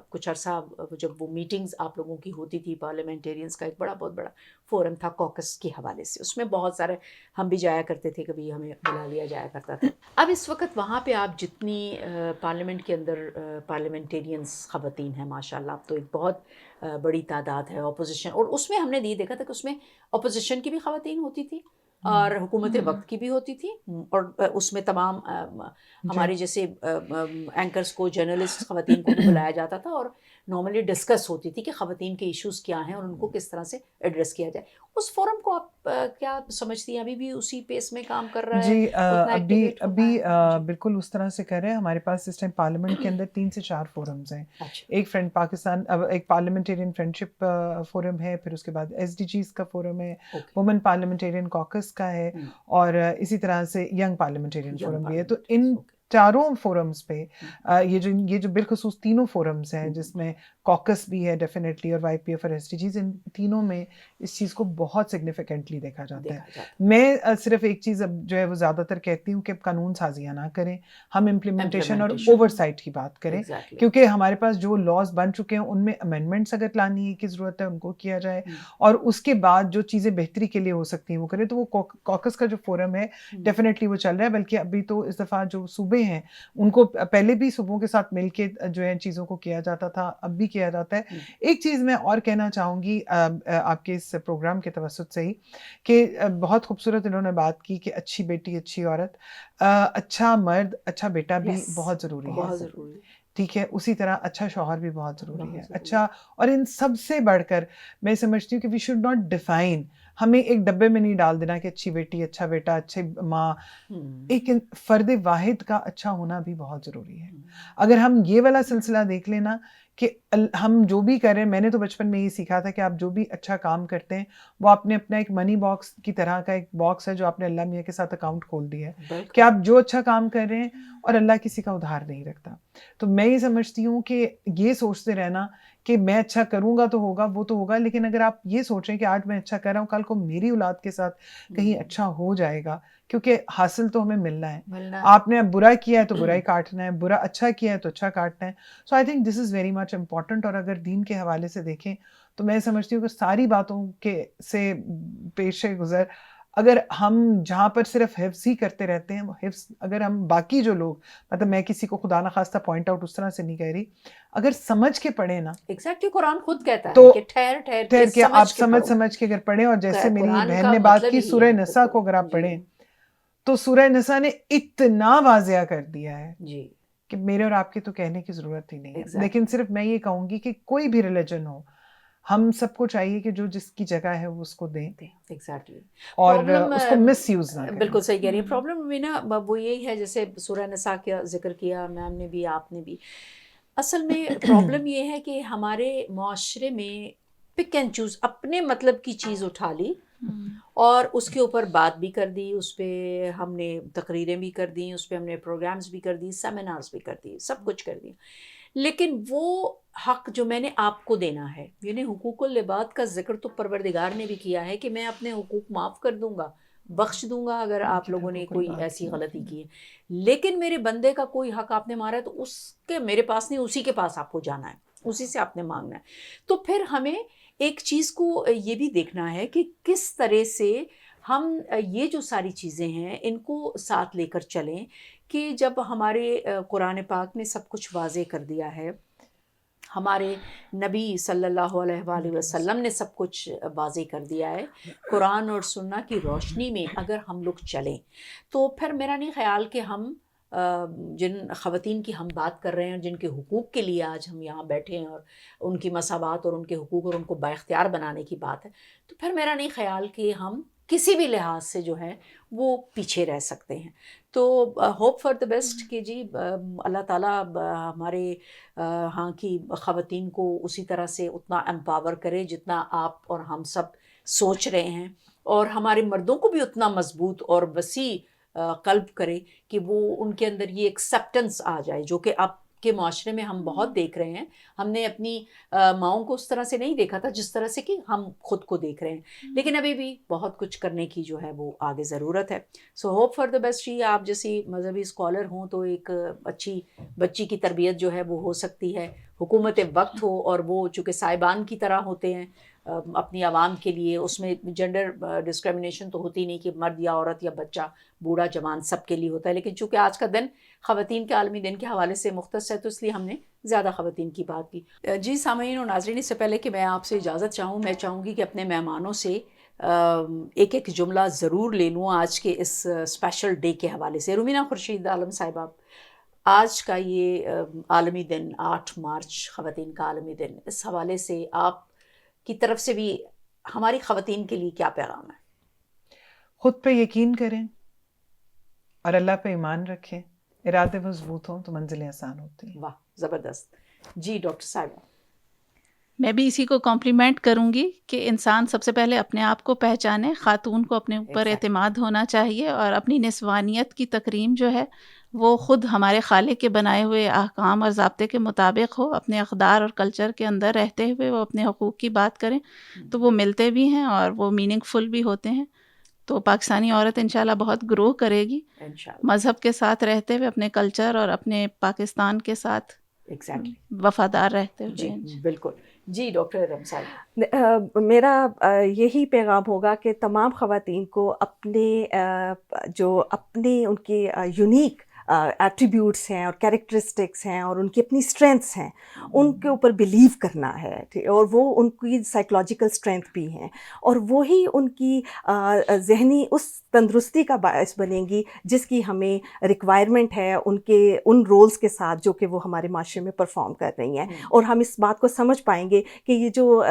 کچھ عرصہ جب وہ میٹنگز آپ لوگوں کی ہوتی تھی، پارلیمنٹیرینس کا ایک بہت بڑا فورم تھا کوکس کے حوالے سے، اس میں بہت سارے ہم بھی جایا کرتے تھے، کبھی ہمیں بلا لیا جایا کرتا تھا. اب اس وقت وہاں پہ آپ جتنی پارلیمنٹ کے اندر پارلیمنٹیرینس خواتین ہیں ماشاء اللہ، اب تو ایک بہت بڑی تعداد ہے. اپوزیشن، اور اس میں ہم نے یہ دیکھا تھا کہ اس میں اپوزیشن کی بھی خواتین ہوتی تھی اور حکومت وقت کی بھی ہوتی تھی، اور اس میں تمام ہمارے جیسے اینکرز کو، جرنلسٹ خواتین کو بھی بلایا جاتا تھا اور نارملی ڈسکس ہوتی تھی کہ خواتین کے ایشوز کیا ہیں اور ان کو کس طرح سے ایڈریس کیا جائے. اس فورم کو آپ کیا سمجھتی ہیں ابھی بھی اسی پیس میں کام کر رہا ہے؟ جی ابھی بالکل اس طرح سے کر رہے ہیں. ہمارے پاس اس ٹائم پارلیمنٹ کے اندر 3 سے 4 فورمز ہیں. ایک فرینڈ پاکستان، ایک پارلیمنٹیرین فرینڈشپ فورم ہے، پھر اس کے بعد SDGs کا فورم ہے، وومن پارلیمنٹیرین کاکس کا ہے، اور اسی طرح سے ینگ پارلیمنٹیرین فورم بھی ہے. تو ان چاروں فورمز پہ یہ جو بالخصوص تینوں فورمز ہیں، جس میں کاکس بھی ہے ڈیفینیٹلی، اور YPF اور SDGs، ان تینوں میں اس چیز کو بہت سگنیفیکنٹلی دیکھا جاتا ہے. میں صرف ایک چیز اب جو ہے وہ زیادہ تر کہتی ہوں کہ قانون سازیاں نہ کریں، ہم امپلیمنٹیشن اور اوور سائٹ کی بات کریں، کیونکہ ہمارے پاس جو لاز بن چکے ہیں ان میں امینڈمنٹس اگر لانے کی ضرورت ہے ان کو کیا جائے، اور اس کے بعد جو چیزیں بہتری کے لیے ہو سکتی ہیں وہ کریں. تو وہ کاکس کا جو فورم ہے ڈیفینیٹلی وہ چل رہا ہے. بلکہ ابھی تو اس دفعہ جو صوبے ہیں ان کو پہلے بھی صوبوں کے ساتھ مل کے جو ہے چیزوں کو کیا جاتا تھا، اب بھی کیا جاتا ہے. ایک چیز میں اور کہنا چاہوں گی آپ کے اس پروگرام کے توسط سے ہی، کہ بہت خوبصورت انہوں نے بات کی کہ اچھی بیٹی، اچھی عورت، اچھا مرد، اچھا بیٹا بھی بہت ضروری ہے. ٹھیک ہے، اسی طرح اچھا شوہر بھی بہت ضروری ہے. اچھا، اور ان سب سے بڑھ کر میں سمجھتی ہوں کہ وی شوڈ ناٹ ڈیفائن، ہمیں ایک ڈبے میں نہیں ڈال دینا کہ اچھی بیٹی، اچھا بیٹا، اچھی ماں. ایک فرد واحد کا اچھا ہونا بھی بہت ضروری ہے. اگر ہم یہ والا سلسلہ دیکھ لینا کہ ہم جو بھی کریں، میں نے تو بچپن میں یہ سیکھا تھا کہ آپ جو بھی اچھا کام کرتے ہیں وہ آپ نے اپنا ایک منی باکس کی طرح کا ایک باکس ہے جو آپ نے اللہ میاں کے ساتھ اکاؤنٹ کھول دیا ہے کہ آپ جو اچھا کام کر رہے ہیں، اور اللہ کسی کا ادھار نہیں رکھتا. تو میں یہ سمجھتی ہوں کہ یہ سوچتے رہنا کہ میں اچھا کروں گا تو ہوگا، وہ تو ہوگا، لیکن اگر آپ یہ سوچیں کہ آج میں اچھا کر رہا ہوں، کل کو میری اولاد کے ساتھ کہیں اچھا ہو جائے گا، کیونکہ حاصل تو ہمیں ملنا ہے. آپ نے برا کیا ہے تو برا ہی کاٹنا ہے، برا اچھا کیا ہے تو اچھا کاٹنا ہے. So I think this is very much important. اور اگر دین کے حوالے سے دیکھیں تو میں سمجھتی ہوں کہ ساری باتوں کے سے پیش گزر، اگر ہم جہاں پر صرف حفظ ہی کرتے رہتے ہیں، وہ حفظ اگر ہم باقی جو لوگ، مطلب میں کسی کو خدا نخواستہ پوائنٹ آؤٹ اس طرح سے نہیں کہہ رہی، اگر سمجھ کے پڑھیں نا، ایگزیکٹلی قرآن خود کہتا ہے تو کہ ٹھہر ٹھہر کے آپ سمجھ کے اگر پڑھیں، اور جیسے میری بہن نے بات کی سورہ نساء کو اگر آپ پڑھیں تو سورہ نساء نے اتنا واضح کر دیا ہے جی کہ میرے اور آپ کے تو کہنے کی ضرورت ہی نہیں ہے. Exactly. لیکن صرف میں یہ کہوں گی کہ کوئی بھی ریلیجن ہو، ہم سب کو چاہیے کہ جو جس کی جگہ ہے وہ اس کو دیں ایگزیکٹلی. اور اس کو مس یوز نہ کریں. بالکل صحیح کہہ رہی ہیں. پرابلم میں نا وہ یہی ہے، جیسے سورہ نساء کا ذکر کیا میم نے بھی، آپ نے بھی. اصل میں پرابلم یہ ہے کہ ہمارے معاشرے میں پک اینڈ چوز اپنے مطلب کی چیز اٹھا لی اور اس کے اوپر بات بھی کر دی، اس پہ ہم نے تقریریں بھی کر دیں، اس پہ ہم نے پروگرامز بھی کر دی، سیمینارز بھی کر دی، سب کچھ کر دیا. لیکن وہ حق جو میں نے آپ کو دینا ہے، یعنی حقوق العباد کا ذکر تو پروردگار نے بھی کیا ہے کہ میں اپنے حقوق معاف کر دوں گا، بخش دوں گا اگر آپ لوگوں نے کوئی ایسی غلطی کی ہے. لیکن میرے بندے کا کوئی حق آپ نے مارا ہے تو اس کے میرے پاس نہیں، اسی کے پاس آپ کو جانا ہے، اسی سے آپ نے مانگنا ہے. تو پھر ہمیں ایک چیز کو یہ بھی دیکھنا ہے کہ کس طرح سے ہم یہ جو ساری چیزیں ہیں ان کو ساتھ لے کر چلیں کہ جب ہمارے قرآن پاک نے سب کچھ واضح کر دیا ہے، ہمارے نبی صلی اللہ علیہ وآلہ وسلم نے سب کچھ واضح کر دیا ہے، قرآن اور سنہ کی روشنی میں اگر ہم لوگ چلیں تو پھر میرا نہیں خیال کہ ہم جن خواتین کی ہم بات کر رہے ہیں، جن کے حقوق کے لیے آج ہم یہاں بیٹھے ہیں اور ان کی مساوات اور ان کے حقوق اور ان کو بااختیار بنانے کی بات ہے، تو پھر میرا نہیں خیال کہ ہم کسی بھی لحاظ سے جو ہے وہ پیچھے رہ سکتے ہیں. تو ہوپ فار دا بیسٹ کہ جی اللہ تعالیٰ ہمارے ہاں کی خواتین کو اسی طرح سے اتنا امپاور کرے جتنا آپ اور ہم سب سوچ رہے ہیں، اور ہمارے مردوں کو بھی اتنا مضبوط اور وسیع قلب کرے کہ وہ ان کے اندر یہ ایکسیپٹنس آ جائے جو کہ اب کے معاشرے میں ہم بہت دیکھ رہے ہیں. ہم نے اپنی ماؤں کو اس طرح سے نہیں دیکھا تھا جس طرح سے کہ ہم خود کو دیکھ رہے ہیں، لیکن ابھی بھی بہت کچھ کرنے کی جو ہے وہ آگے ضرورت ہے. So hope for the best. جی آپ جیسی مذہبی اسکالر ہوں تو ایک اچھی بچی کی تربیت جو ہے وہ ہو سکتی ہے، حکومت وقت ہو اور وہ چونکہ صاحبان کی طرح ہوتے ہیں اپنی عوام کے لیے، اس میں جنڈر ڈسکرمنیشن تو ہوتی نہیں کہ مرد یا عورت یا بچہ بوڑھا جوان سب کے لیے ہوتا ہے، لیکن چونکہ آج کا دن خواتین کے عالمی دن کے حوالے سے مختص ہے تو اس لیے ہم نے زیادہ خواتین کی بات کی. جی سامعین اور ناظرین، اس سے پہلے کہ میں آپ سے اجازت چاہوں، میں چاہوں گی کہ اپنے مہمانوں سے ایک ایک جملہ ضرور لے لوں آج کے اس اسپیشل ڈے کے حوالے سے. رومینہ خورشید عالم صاحبہ، آج کا یہ عالمی دن 8 مارچ خواتین کا عالمی دن، اس حوالے سے آپ کی طرف سے بھی ہماری خواتین کے لیے کیا پیغام ہے؟ خود پہ یقین کریں اور اللہ پہ ایمان رکھیں، ارادے مضبوط ہوں تو منزلیں آسان ہوتی ہیں. واہ زبردست. جی ڈاکٹر صاحبہ. میں بھی اسی کو کمپلیمنٹ کروں گی کہ انسان سب سے پہلے اپنے آپ کو پہچانے، خاتون کو اپنے اوپر اعتماد ہونا چاہیے اور اپنی نسوانیت کی تکریم جو ہے وہ خود ہمارے خالق کے بنائے ہوئے احکام اور ضابطے کے مطابق ہو. اپنے اقدار اور کلچر کے اندر رہتے ہوئے وہ اپنے حقوق کی بات کریں تو وہ ملتے بھی ہیں اور وہ میننگ فل بھی ہوتے ہیں. تو پاکستانی عورت انشاءاللہ بہت گرو کرے گی مذہب کے ساتھ رہتے ہوئے، اپنے کلچر اور اپنے پاکستان کے ساتھ وفادار رہتے ہوئے. جی بالکل. جی ڈاکٹر رمضان. میرا یہی پیغام ہوگا کہ تمام خواتین کو اپنے ان کی یونیک ایٹریبیوٹس ہیں اور کیریکٹرسٹکس ہیں اور ان کی اپنی اسٹرینتھس ہیں، ان کے اوپر بلیو کرنا ہے، اور وہ ان کی سائیکولوجیکل اسٹرینتھ بھی ہیں، اور وہی ان کی ذہنی اس تندرستی کا باعث بنیں گی جس کی ہمیں ریکوائرمنٹ ہے ان رولز کے ساتھ جو کہ وہ ہمارے معاشرے میں پرفارم کر رہی ہیں. اور ہم اس بات کو سمجھ پائیں گے کہ یہ جو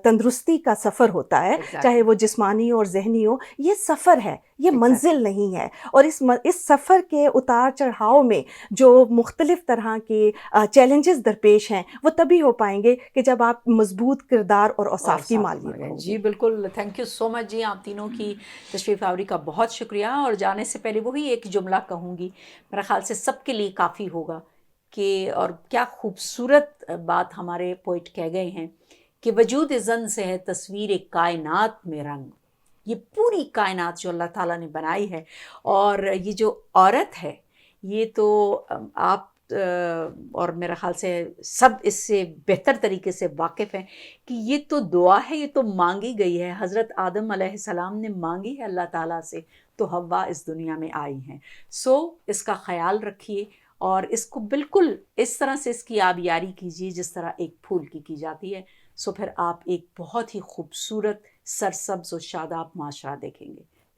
تندرستی کا سفر ہوتا ہے، چاہے وہ جسمانی اور ذہنی ہو، یہ سفر ہے، یہ منزل نہیں ہے. اور اس سفر کے اتار چڑھاؤ میں جو مختلف طرح کے چیلنجز درپیش ہیں وہ تبھی ہو پائیں گے کہ جب آپ مضبوط کردار اور اوصاف کی مالک ہوں. جی بالکل. تھینک یو سو مچ. جی آپ تینوں کی تشریف آوری کا بہت شکریہ. اور جانے سے پہلے وہی ایک جملہ کہوں گی، میرا خیال سے سب کے لیے کافی ہوگا کہ، اور کیا خوبصورت بات ہمارے پوئٹ کہہ گئے ہیں کہ وجود زن سے ہے تصویر کائنات میں رنگ. یہ پوری کائنات جو اللہ تعالیٰ نے بنائی ہے، اور یہ جو عورت ہے یہ تو آپ اور میرا خیال سے سب اس سے بہتر طریقے سے واقف ہیں کہ یہ تو دعا ہے، یہ تو مانگی گئی ہے. حضرت آدم علیہ السلام نے مانگی ہے اللہ تعالیٰ سے تو حوا اس دنیا میں آئی ہیں. سو اس کا خیال رکھیے اور اس کو بالکل اس طرح سے اس کی آبیاری کیجیے جس طرح ایک پھول کی جاتی ہے. سو پھر آپ ایک بہت ہی خوبصورت سرسبز و شاداب معاشرہ دیکھیں گے.